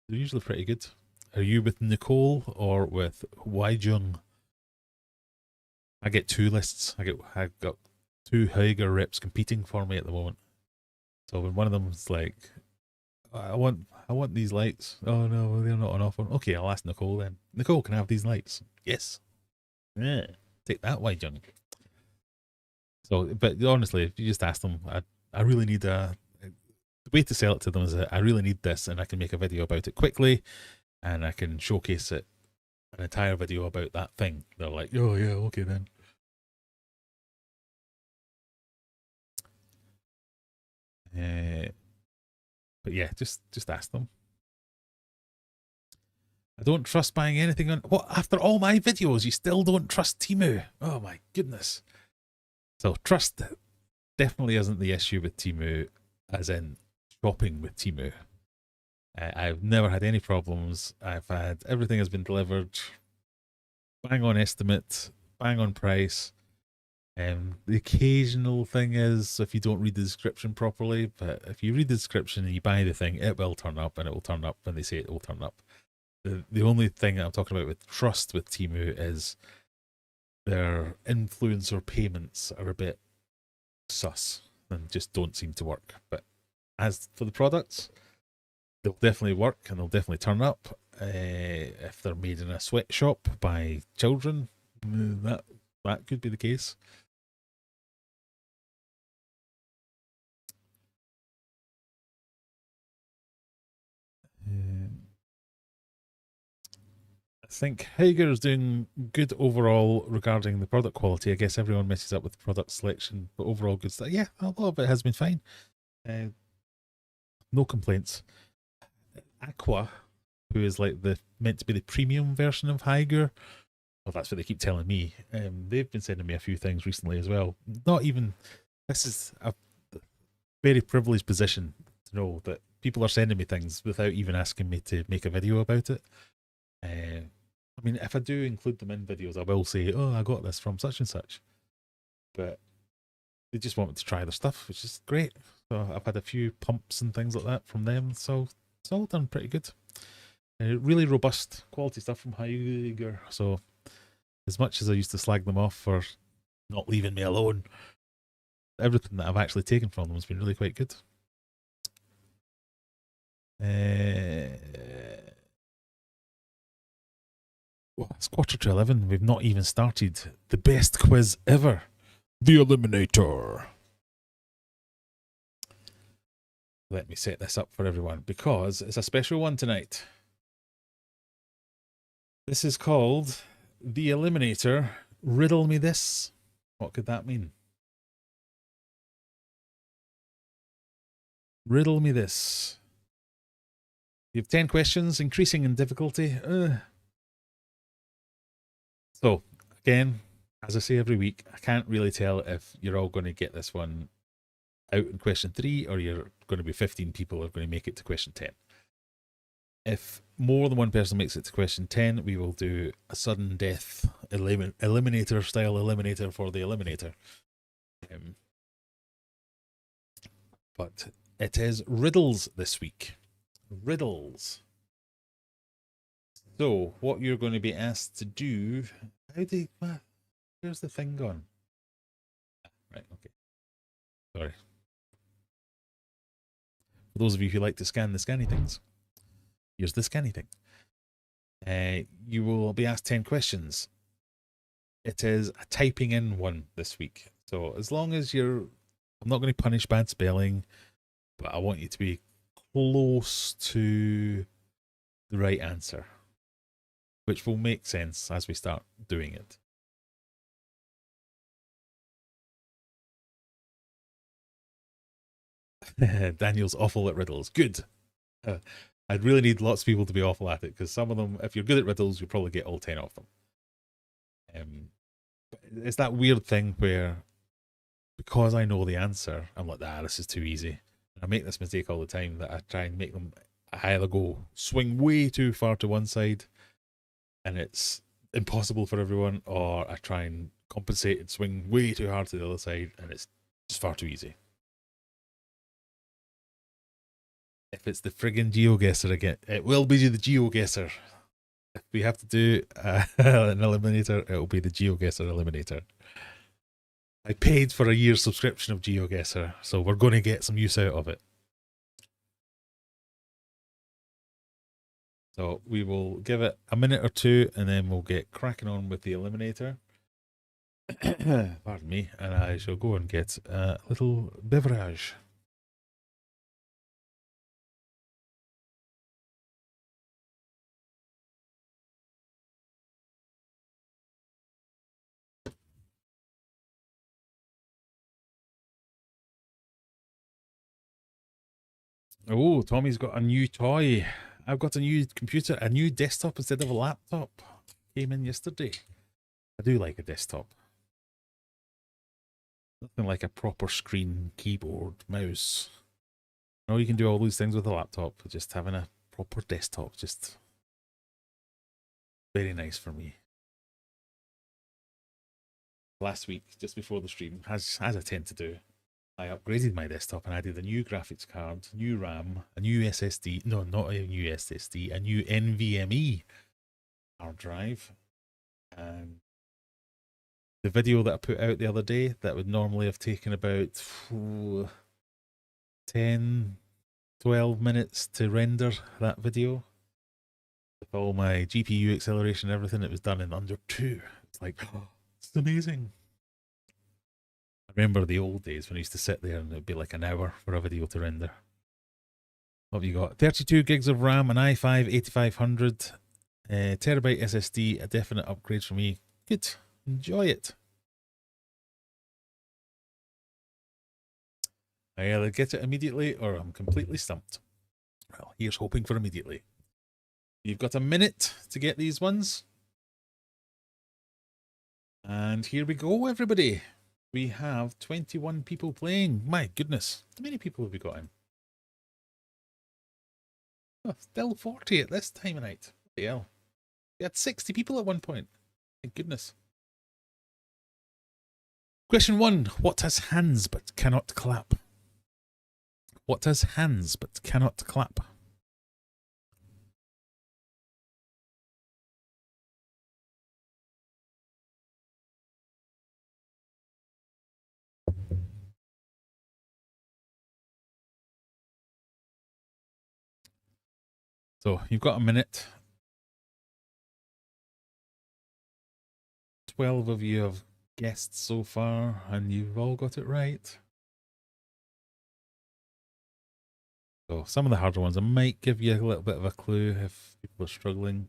They're usually pretty good. Are you with Nicole or with Waijung? I get 2 lists. I've got 2 Haiger reps competing for me at the moment. So when one of them's like, I want these lights. Oh no, they're not on offer. Okay, I'll ask Nicole then. Nicole, can I have these lights? Yes. Yeah. Take that, why young. So, but honestly, if you just ask them, I really need the way to sell it to them is that I really need this, and I can make a video about it quickly, and I can showcase it, an entire video about that thing. They're like, oh yeah, okay then. But yeah, just ask them. I don't trust buying anything on what after all my videos. You still don't trust Temu? Oh my goodness! So trust definitely isn't the issue with Temu, as in shopping with Temu. I've never had any problems. I've had everything has been delivered, bang on estimate, bang on price. The occasional thing is if you don't read the description properly, but if you read the description and you buy the thing, it will turn up, and it will turn up when they say it will turn up. The only thing I'm talking about with trust with Temu is their influencer payments are a bit sus and just don't seem to work. But as for the products, they'll definitely work and they'll definitely turn up. If they're made in a sweatshop by children, that could be the case. I think Hager is doing good overall regarding the product quality. I guess everyone messes up with product selection, but overall good stuff. Yeah, a lot of it has been fine. No complaints. Aqua, who is like meant to be the premium version of Hager, well, that's what they keep telling me. They've been sending me a few things recently as well. Not even, this is a very privileged position to know that people are sending me things without even asking me to make a video about it. I mean, if I do include them in videos, I will say, oh, I got this from such and such. But they just want me to try their stuff, which is great. So I've had a few pumps and things like that from them. So it's all done pretty good. Really robust quality stuff from Hager. So as much as I used to slag them off for not leaving me alone, everything that I've actually taken from them has been really quite good. Well, it's 11:15. We've not even started the best quiz ever, the Eliminator. Let me set this up for everyone because it's a special one tonight. This is called the Eliminator. Riddle me this. What could that mean? Riddle me this. You have 10 questions, increasing in difficulty. So, again, as I say every week, I can't really tell if you're all going to get this one out in question 3 or you're going to be 15 people who are going to make it to question 10. If more than one person makes it to question 10, we will do a sudden death eliminator style eliminator for the Eliminator. But it is riddles this week. Riddles. So, what you're going to be asked to do... Where's the thing gone? Right, okay. Sorry. For those of you who like to scan the scanny things, here's the scanny thing. You will be asked 10 questions. It is a typing in one this week. So as long as you're... I'm not going to punish bad spelling, but I want you to be close to the right answer, which will make sense as we start doing it. Daniel's awful at riddles. Good. I'd really need lots of people to be awful at it, because some of them, if you're good at riddles, you'll probably get all 10 of them. It's that weird thing where, because I know the answer, I'm like, this is too easy. I make this mistake all the time, that I try and make them, I either swing way too far to one side and it's impossible for everyone, or I try and compensate and swing way too hard to the other side and it's just far too easy. If it's the friggin' GeoGuessr again, it will be the GeoGuessr. If we have to do an Eliminator, it will be the GeoGuessr Eliminator. I paid for a year's subscription of GeoGuessr, so we're going to get some use out of it. So we will give it a minute or two and then we'll get cracking on with the Eliminator. Pardon me. And I shall go and get a little beverage. Oh, Tommy's got a new toy. I've got a new computer, a new desktop instead of a laptop. Came in yesterday. I do like a desktop. Nothing like a proper screen, keyboard, mouse. I know you can do all these things with a laptop, but just having a proper desktop, just very nice for me. Last week, just before the stream, as I tend to do, I upgraded my desktop and added a new graphics card, new RAM, a new SSD. No, not a new SSD, a new NVMe hard drive. And the video that I put out the other day that would normally have taken about 10, 12 minutes to render that video. With all my GPU acceleration and everything, it was done in under 2. It's like, oh, it's amazing. I remember the old days when I used to sit there and it'd be like an hour for a video to render. What have you got? 32 gigs of RAM, an i5 8500, terabyte SSD, a definite upgrade for me. Good. Enjoy it. I either get it immediately or I'm completely stumped. Well, here's hoping for immediately. You've got a minute to get these ones. And here we go, everybody. We have 21 people playing. My goodness. How many people have we got in? Oh, still 40 at this time of night. What the hell? We had 60 people at one point. Thank goodness. Question 1. What has hands but cannot clap? What has hands but cannot clap? So you've got a minute. 12 of you have guessed so far, and you've all got it right. So some of the harder ones, I might give you a little bit of a clue if people are struggling.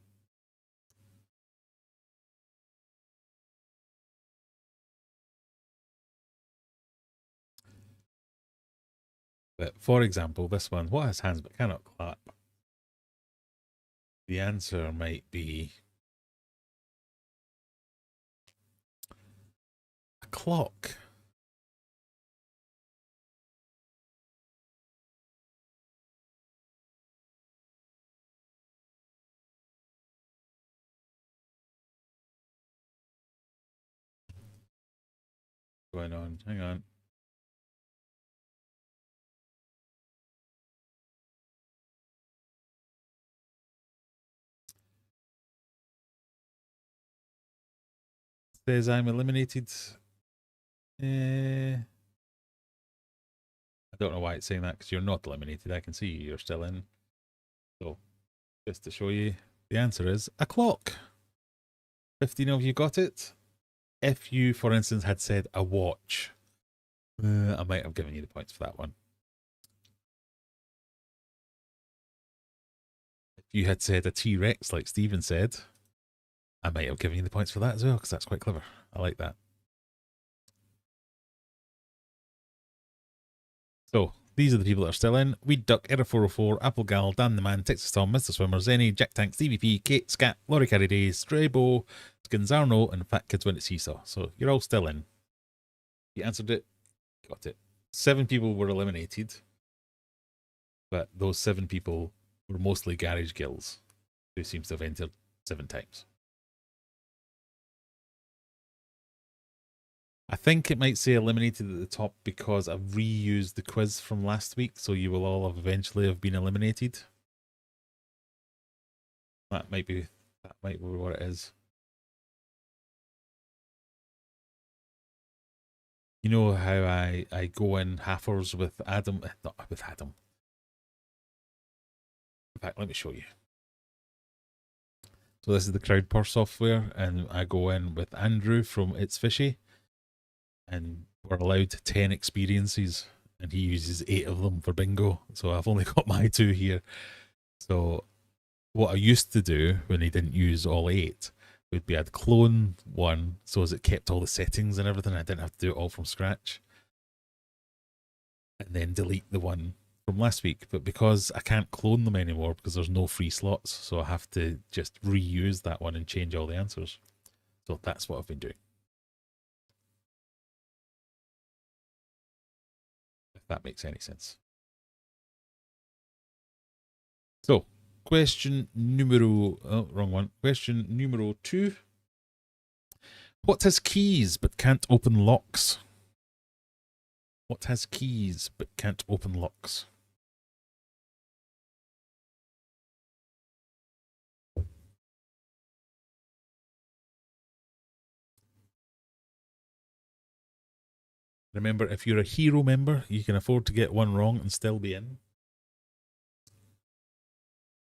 But for example, this one, what has hands but cannot clap? The answer might be a clock. Going on, hang on. Says I'm eliminated. I don't know why it's saying that because you're not eliminated. I can see you, you're still in. So just to show you, the answer is a clock. 15 of you got it. If you, for instance, had said a watch, I might have given you the points for that one. If you had said a T-Rex, like Stephen said, I might have given you the points for that as well, because that's quite clever. I like that. So, these are the people that are still in. Weed Duck, Era 404, Apple Gal, Dan the Man, Texas Tom, Mr. Swimmer, Zenny, Jack Tank, DVP, Kate, Scat, Laurie Carey Days, Straybo, Skinzarno, and Fat Kids When It Seesaw. So, you're all still in. You answered it, got it. 7 people were eliminated, but those 7 people were mostly Garage Gills, who seems to have entered 7 times. I think it might say eliminated at the top because I've reused the quiz from last week, so you will all have eventually have been eliminated. That might be what it is. You know how I go in halfers with Adam, not with Adam. In fact, let me show you. So this is the Crowdpur software, and I go in with Andrew from It's Fishy, and we're allowed 10 experiences, and he uses 8 of them for bingo. So I've only got my 2 here. So what I used to do when he didn't use all 8 would be I'd clone one so as it kept all the settings and everything. I didn't have to do it all from scratch, and then delete the one from last week. But because I can't clone them anymore because there's no free slots, so I have to just reuse that one and change all the answers. So that's what I've been doing. If that makes any sense. So, question numero, oh, wrong one. Question numero 2. What has keys but can't open locks? What has keys but can't open locks? Remember, if you're a hero member, you can afford to get one wrong and still be in.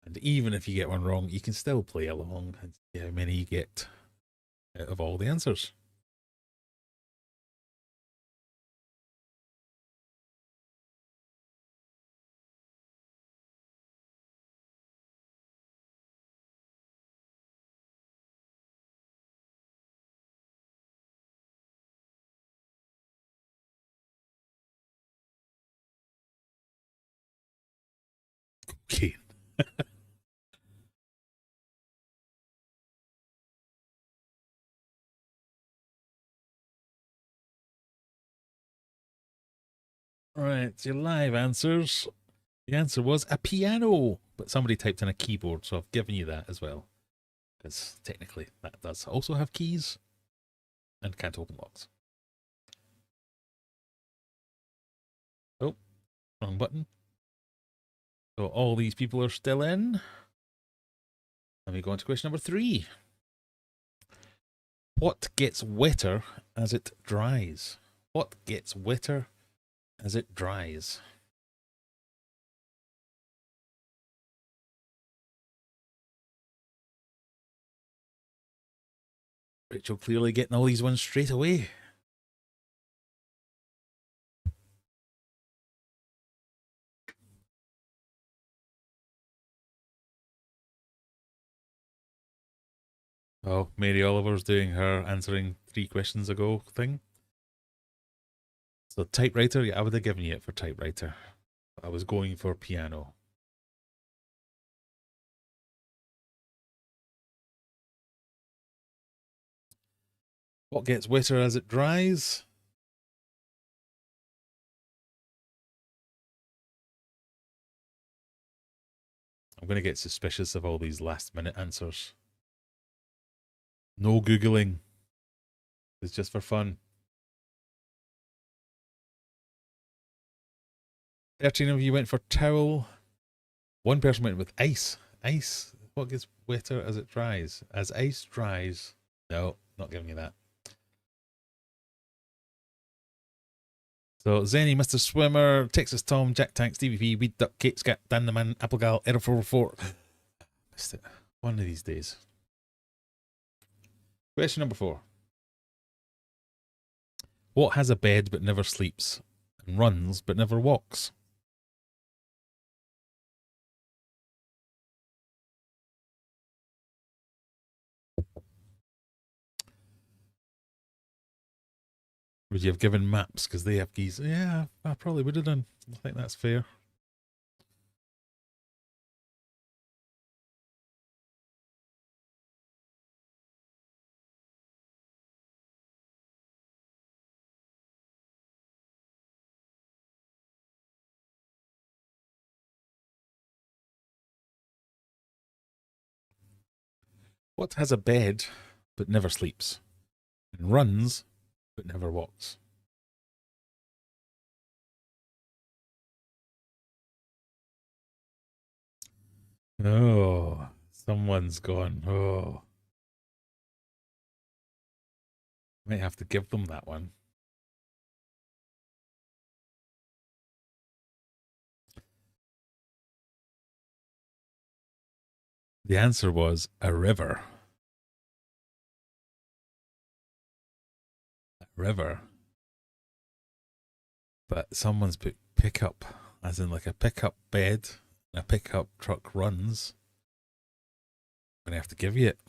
And even if you get one wrong, you can still play along and see how many you get out of all the answers. Okay. Right, your live answers. The answer was a piano, but somebody typed in a keyboard, so I've given you that as well. Because technically that does also have keys and can't open locks. Oh, wrong button. So all these people are still in. Let me go on to question number 3. What gets wetter as it dries? What gets wetter as it dries? Rachel clearly getting all these ones straight away. Oh, Mary Oliver's doing her answering 3 questions ago thing. So typewriter, yeah, I would have given you it for typewriter. I was going for piano. What gets wetter as it dries? I'm going to get suspicious of all these last minute answers. No Googling. It's just for fun. 13 of you went for towel. 1 person went with ice. Ice. What gets wetter as it dries? As ice dries. No, not giving you that. So Zenny, Mr. Swimmer, Texas Tom, Jack Tank, Stevie P, Weed Duck, Kate Scat, Dan the Man, Applegal, Error 444. Missed it. One of these days. Question number 4. What has a bed but never sleeps, and runs but never walks? Would you have given maps because they have keys? Yeah, I probably would have done. I think that's fair. What has a bed but never sleeps, and runs but never walks? Oh, someone's gone. Oh, might have to give them that one. The answer was a river. A river. But someone's put pickup, as in like a pickup bed, and a pickup truck runs. I'm gonna have to give you it.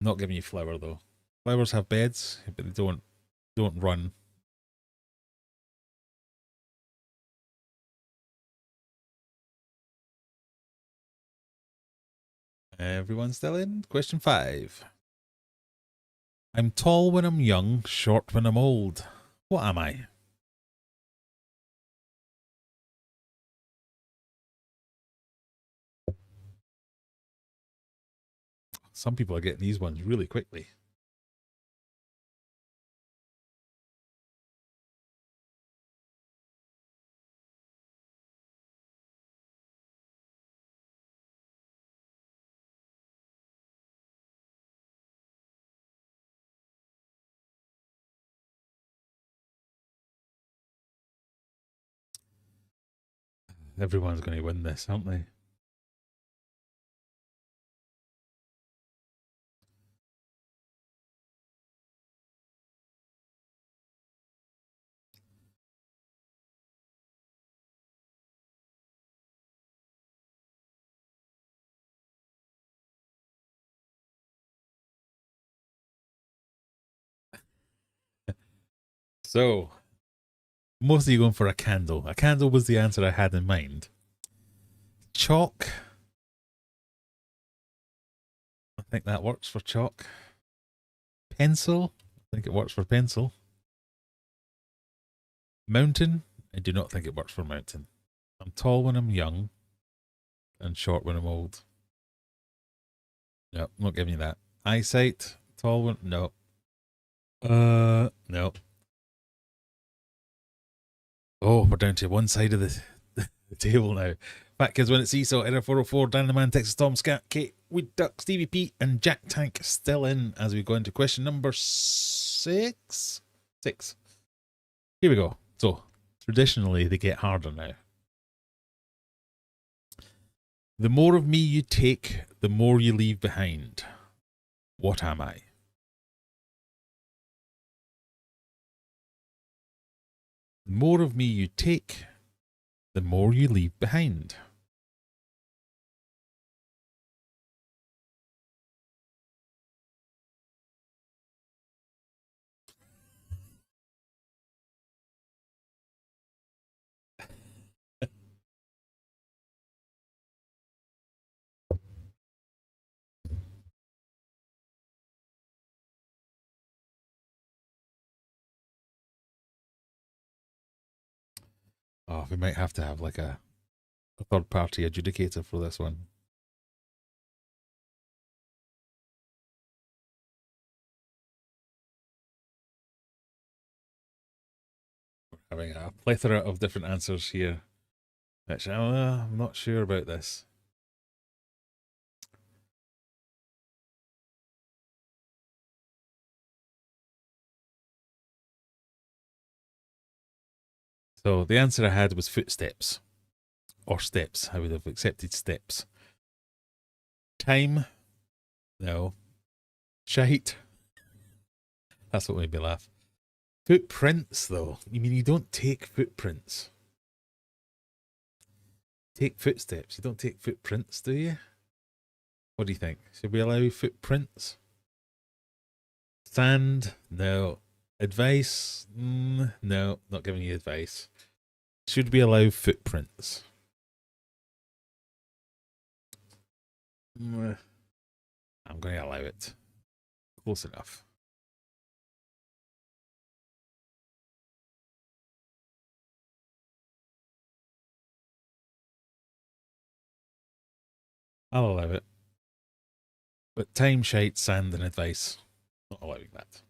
Not giving you flower though. Flowers have beds, but they don't run. Everyone's still in. Question 5. I'm tall when I'm young, short when I'm old. What am I? Some people are getting these ones really quickly. Everyone's going to win this, aren't they? So, most of you going for a candle. A candle was the answer I had in mind. Chalk. I think that works for chalk. Pencil. I think it works for pencil. Mountain. I do not think it works for mountain. I'm tall when I'm young and short when I'm old. No, not giving you that. Eyesight. Tall when... No. No. Oh, we're down to one side of the table now. Fat Kids Win at Seesaw, Error 404, Dan the Man, Texas Tom, Scat, Kate, Weed Duck, Stevie P, and Jack Tank still in as we go into question number 6. 6. Here we go. So, traditionally, they get harder now. The more of me you take, the more you leave behind. What am I? The more of me you take, the more you leave behind. Oh, we might have to have like a third party adjudicator for this one. We're having a plethora of different answers here, which I'm not sure about this. So the answer I had was footsteps. Or steps. I would have accepted steps. Time? No. Shite? That's what made me laugh. Footprints, though. You mean you don't take footprints? Take footsteps. You don't take footprints, do you? What do you think? Should we allow footprints? Sand? No. Advice? No, not giving you advice. Should we allow footprints? I'm going to allow it. Close enough. I'll allow it. But time, shite, sand, and advice. Not allowing that.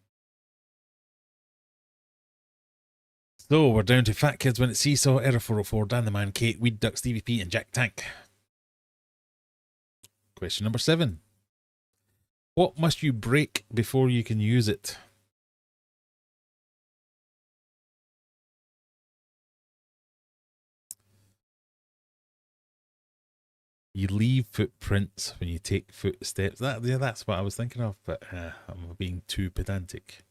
So we're down to Fat Kids Win at Seesaw, Error 404, Dan the Man, Kate, Weed Duck, Stevie P, and Jack Tank. Question number 7. What must you break before you can use it? You leave footprints when you take footsteps. Yeah, that's what I was thinking of, but I'm being too pedantic.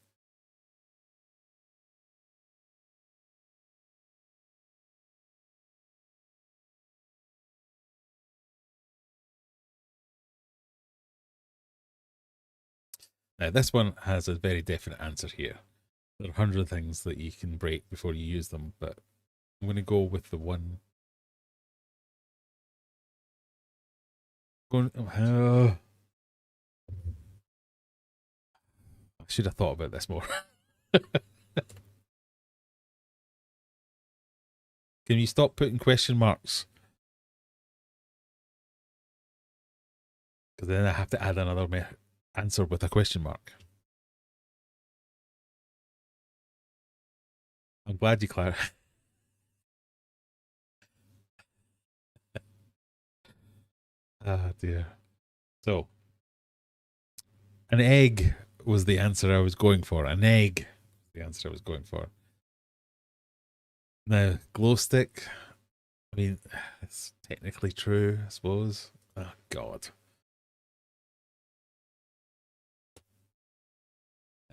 Now, this one has a very definite answer here. There are 100 things that you can break before you use them, but I'm going to go with the one. I should have thought about this more. Can you stop putting question marks? Because then I have to add another answer with a question mark. I'm glad you clarified. Ah, dear. So, an egg was the answer I was going for. An egg, the answer I was going for. Now, glow stick. I mean, it's technically true, I suppose. Oh, God.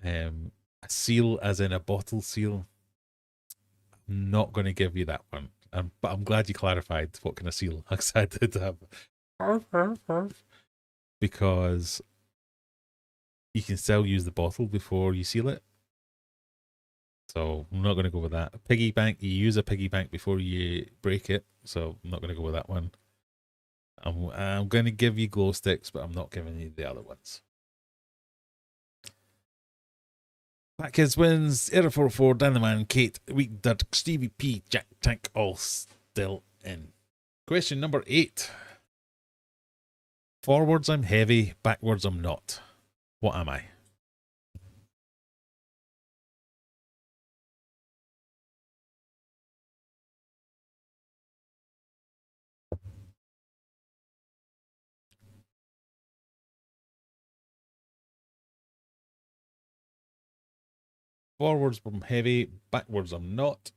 A seal, as in a bottle seal. I'm not going to give you that one. But I'm glad you clarified what kind of seal. I'm excited to have. Because you can still use the bottle before you seal it. So I'm not going to go with that. A piggy bank, you use a piggy bank before you break it. So I'm not going to go with that one. I'm going to give you glow sticks, but I'm not giving you the other ones. Fat Kids wins. Error 404, Dan the Man, Kate, Weak Dirt, Stevie P, Jack Tank, all still in. Question number 8. Forwards I'm heavy, backwards I'm not. What am I? Forwards I'm heavy, backwards I'm not.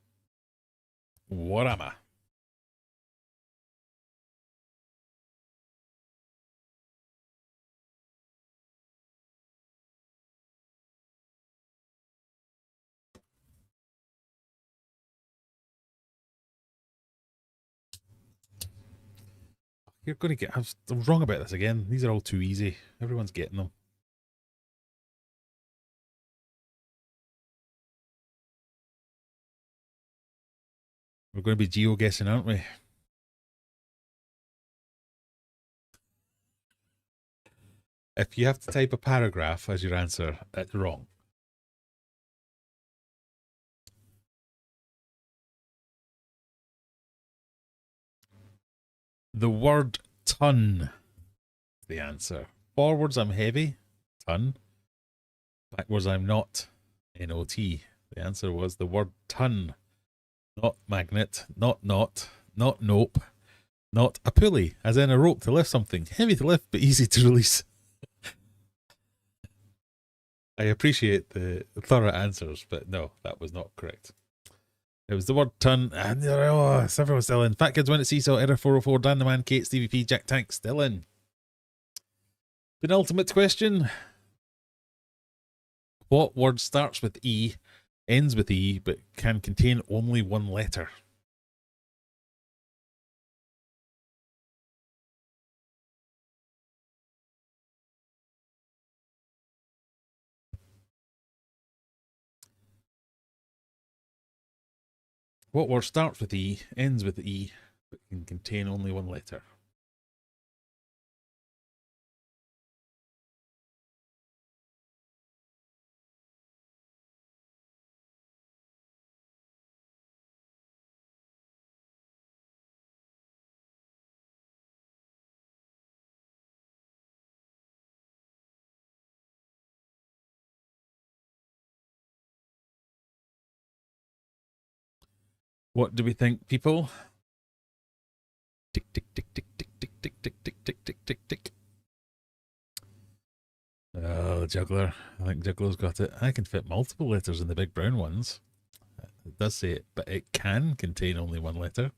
What am I? You're going to get... I'm wrong about this again. These are all too easy. Everyone's getting them. We're going to be geo-guessing, aren't we? If you have to type a paragraph as your answer, it's wrong. The word ton, the answer. Forwards I'm heavy, ton. Backwards I'm not, N-O-T. The answer was the word ton. Not magnet, not nope, not a pulley, as in a rope to lift something. Heavy to lift, but easy to release. I appreciate the thorough answers, but no, that was not correct. It was the word ton, and everyone's still in. Fat Kids win at Seesaw, Error 404, Dan the Man, Kate, Stevie P, Jack Tank, still in. Penultimate question. What word starts with E, ends with E, but can contain only one letter? What word starts with E, ends with E, but can contain only one letter? What do we think, people? Tick, tick, tick, tick, tick, tick, tick, tick, tick, tick, tick, tick, tick. Oh, Juggler. I think Juggler's got it. I can fit multiple letters in the big brown ones. It does say it, but it can contain only one letter.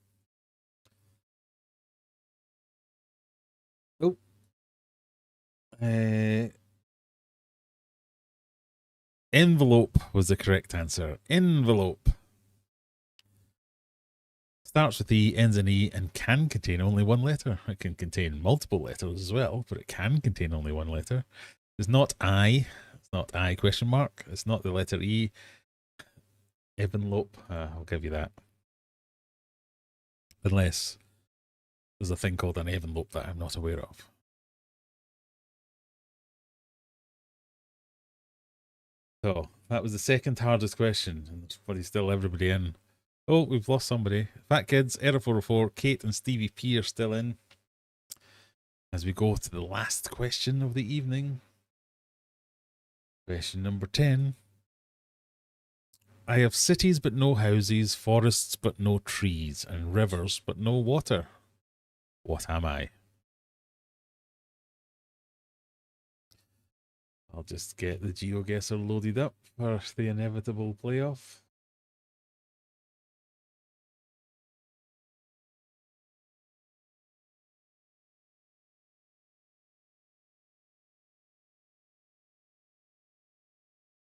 Envelope was the correct answer. Envelope. Starts with E, ends in E, and can contain only one letter. It can contain multiple letters as well, but it can contain only one letter. It's not I. It's not I question mark. It's not the letter E. Envelope. I'll give you that. Unless there's a thing called an envelope that I'm not aware of. So that was the second hardest question, but he's still everybody in. Oh, we've lost somebody. Fat Kids, Error 404, Kate and Stevie P are still in. As we go to the last question of the evening. Question number 10. I have cities but no houses, forests but no trees, and rivers but no water. What am I? I'll just get the GeoGuessr loaded up for the inevitable playoff.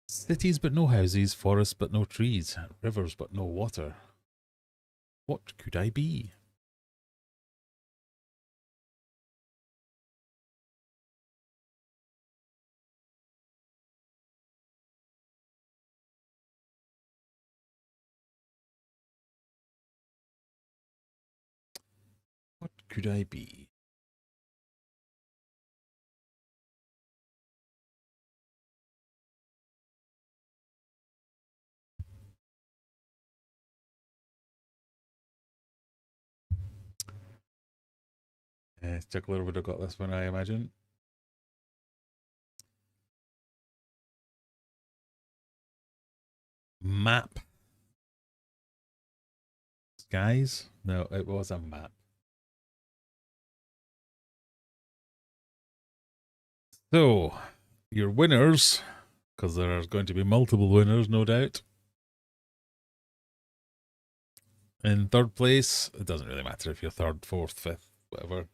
Cities but no houses, forests but no trees, rivers but no water. What could I be? What could I be? Juggler would have got this one, I imagine. Map. Guys? No, it was a map. So, your winners, because there are going to be multiple winners, no doubt. In third place, it doesn't really matter if you're third, fourth, fifth, whatever.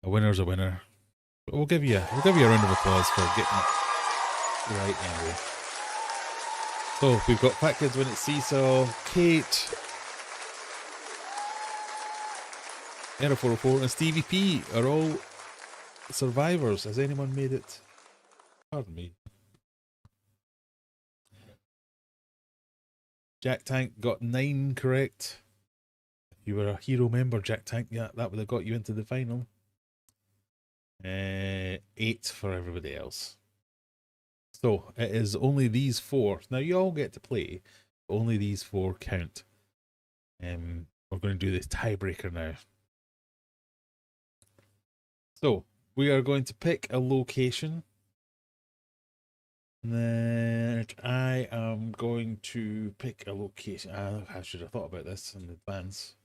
A winner's a winner. But we'll give you a round of applause for getting it right anyway. So we've got Fat Kids Win at Seesaw, Kate, Error 404, and Stevie P are all survivors. Has anyone made it? Pardon me. Jack Tank got 9 correct. If you were a hero member, Jack Tank, yeah, that would have got you into the final. 8 for everybody else. So it is only these 4. Now you all get to play. Only these 4 count. We're going to do this tiebreaker now. So we are going to pick a location. And I am going to pick a location. I should have thought about this in advance.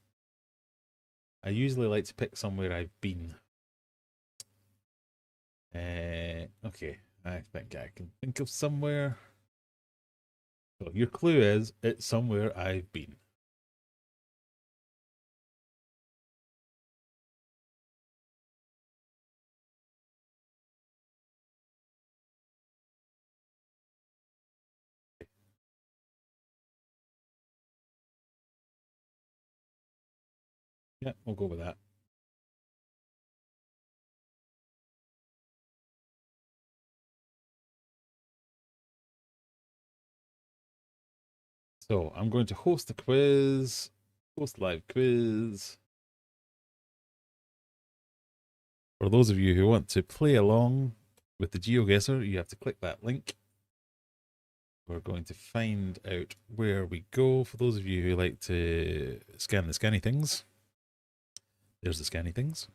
I usually like to pick somewhere I've been. Okay, I think I can think of somewhere. So your clue is it's somewhere I've been. Yeah, we'll go with that. So I'm going to host a quiz, host live quiz. For those of you who want to play along with the GeoGuessr, you have to click that link. We're going to find out where we go. For those of you who like to scan the scanny things, there's the scanny things.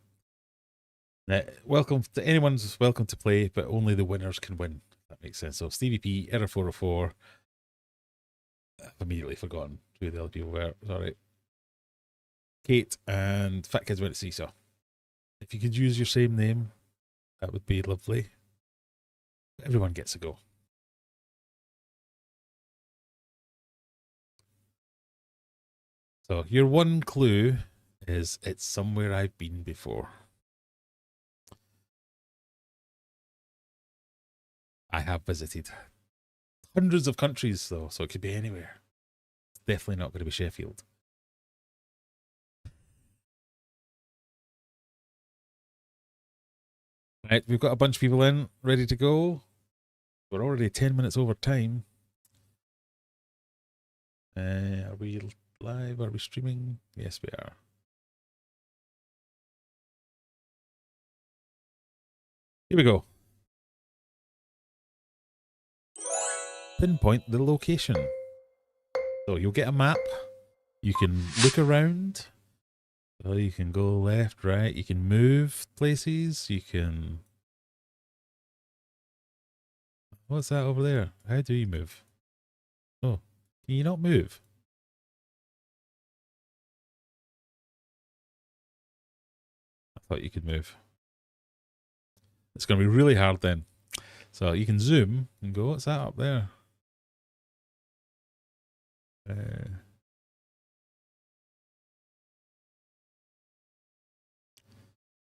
Welcome to anyone's welcome to play, but only the winners can win. That makes sense. So Stevie P, Error 404. I've immediately forgotten who the other people were. Sorry. Kate and Fat Kids Went to Seesaw. If you could use your same name, that would be lovely. Everyone gets a go. So your one clue is it's somewhere I've been before. I have visited hundreds of countries, though, so it could be anywhere. It's definitely not going to be Sheffield. Right, we've got a bunch of people in, ready to go. We're already 10 minutes over time. Are we live? Are we streaming? Yes, we are. Here we go. Pinpoint the location. So you'll get a map. You can look around. So you can go left, right. You can move places. You can... What's that over there? How do you move? Oh, can you not move? I thought you could move. It's going to be really hard then. So you can zoom and go, what's that up there?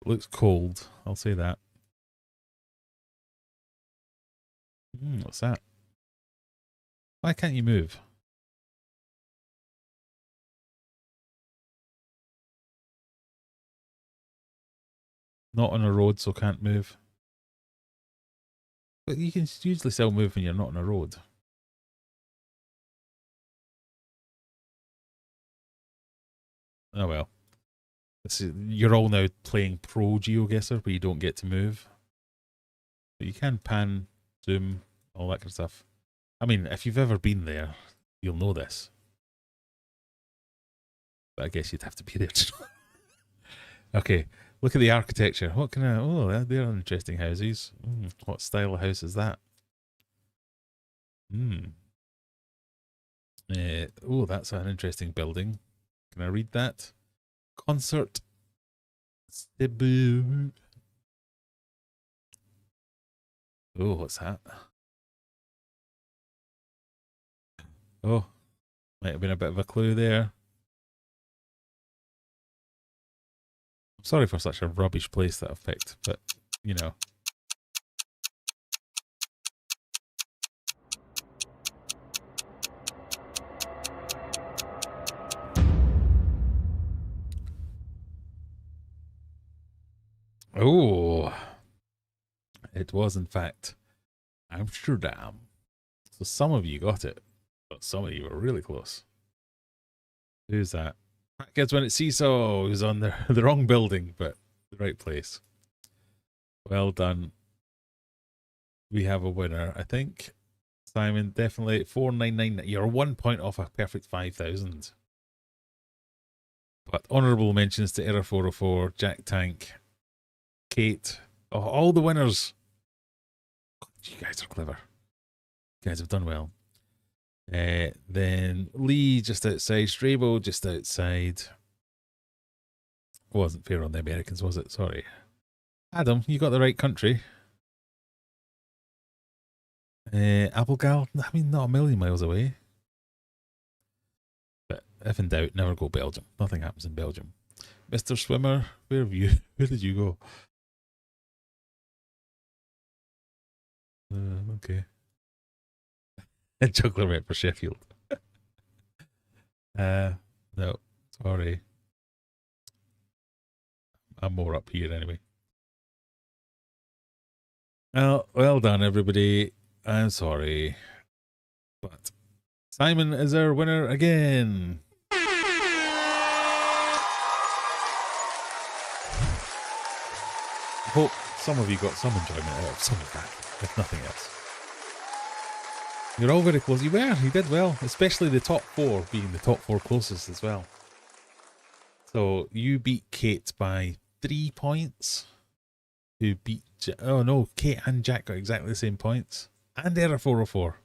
Looks cold. I'll say that. What's that? Why can't you move? Not on a road, so can't move. But you can usually still move when you're not on a road. Oh well. You're all now playing pro GeoGuessr, where you don't get to move. But you can pan, zoom, all that kind of stuff. I mean, if you've ever been there, you'll know this. But I guess you'd have to be there to know. Okay, look at the architecture. What can I... Oh, they're interesting houses. What style of house is that? Oh, that's an interesting building. Can I read that? Concert Cebu. Oh, what's that? Oh, might have been a bit of a clue there. I'm sorry for such a rubbish place that I've picked, but, you know. Oh, it was in fact Amsterdam. So some of you got it, but some of you were really close. Who's that? That gets when it seesaw. Who's on the wrong building, but the right place. Well done. We have a winner, I think. Simon, definitely 499. You're 1 point off a perfect 5,000. But honourable mentions to Error 404, Jack Tank, Kate, all the winners. God, you guys are clever. You guys have done well. Then Lee just outside, Strabo just outside. Wasn't fair on the Americans, was it? Sorry. Adam, you got the right country. Applegal, I mean, not a million miles away. But if in doubt, never go Belgium. Nothing happens in Belgium. Mr. Swimmer, where have you? Where did you go? Okay. And Juggler went for Sheffield. No, sorry. I'm more up here anyway. Well done, everybody. I'm sorry. But Simon is our winner again. I hope some of you got some enjoyment out of some of that, if nothing else. You're all very close. You were. You did well, especially the top four being the top four closest as well. So you beat Kate by 3 points. Who beat... Oh no, Kate and Jack got exactly the same points. And Error 404.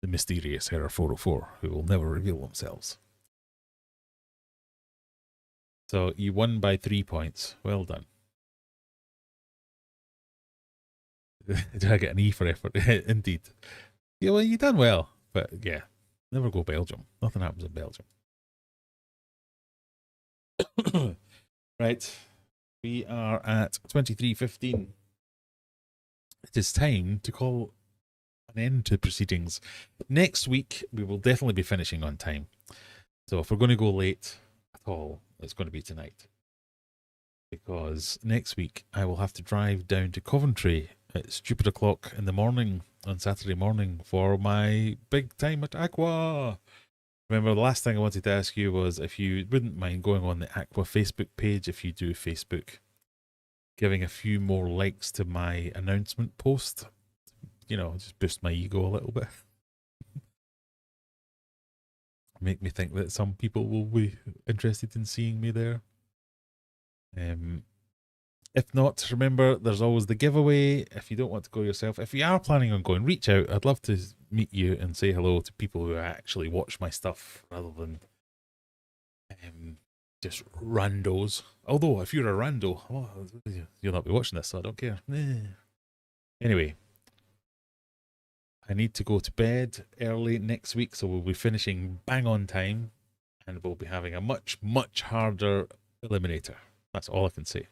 The mysterious Error 404, who will never reveal themselves. So you won by 3 points. Well done. Did I get an E for effort? Indeed. Yeah, well, you done well. But yeah, never go Belgium. Nothing happens in Belgium. Right. We are at 23:15. It is time to call an end to proceedings. Next week, we will definitely be finishing on time. So if we're going to go late at all, it's going to be tonight. Because next week, I will have to drive down to Coventry at stupid o'clock in the morning on Saturday morning for my big time at Aqua. Remember, the last thing I wanted to ask you was if you wouldn't mind going on the Aqua Facebook page, if you do Facebook, giving a few more likes to my announcement post. You know, just boost my ego a little bit. Make me think that some people will be interested in seeing me there. If not, remember, there's always the giveaway. If you don't want to go yourself, if you are planning on going, reach out. I'd love to meet you and say hello to people who actually watch my stuff rather than just randos. Although, if you're a rando, you'll not be watching this, so I don't care. Anyway, I need to go to bed early next week, so we'll be finishing bang on time, and we'll be having a much, much harder Eliminator. That's all I can say.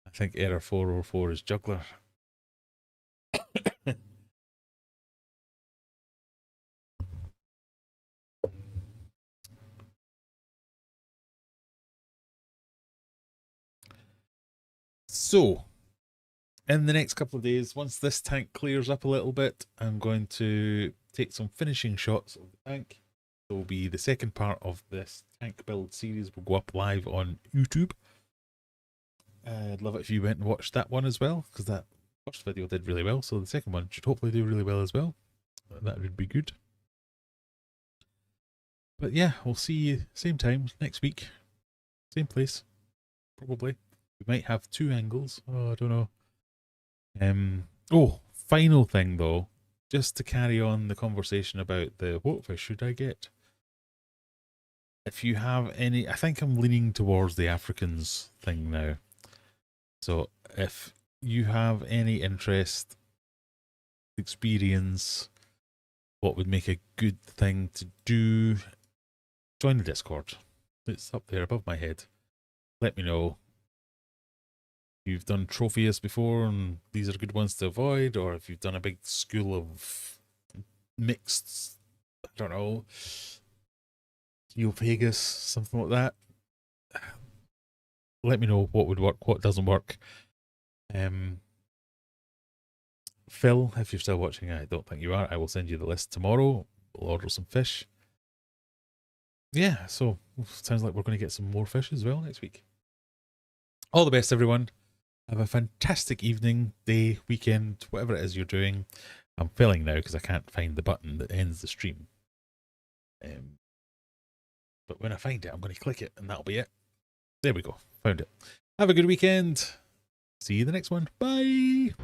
I think error 404 is juggler. So, in the next couple of days, once this tank clears up a little bit, I'm going to take some finishing shots of the tank. It will be the second part of this tank build series. Will go up live on YouTube. I'd love it if you went and watched that one as well, because that first video did really well. So the second one should hopefully do really well as well. That would be good. But yeah, we'll see you same time next week. Same place, probably. We might have two angles. Oh, I don't know. Oh, final thing though, just to carry on the conversation about the what fish should I get? If you have any, I think I'm leaning towards the Africans thing now. So if you have any interest, experience, what would make a good thing to do, join the Discord. It's up there above my head. Let me know. You've done Trophius before and these are good ones to avoid, or if you've done a big school of mixed, I don't know, Neopagus, something like that. Let me know what would work, what doesn't work. Phil, if you're still watching, I don't think you are, I will send you the list tomorrow. We'll order some fish. Yeah, so sounds like we're going to get some more fish as well next week. All the best, everyone. Have a fantastic evening, day, weekend, whatever it is you're doing. I'm failing now because I can't find the button that ends the stream. But when I find it, I'm going to click it and that'll be it. There we go. Found it. Have a good weekend. See you the next one. Bye.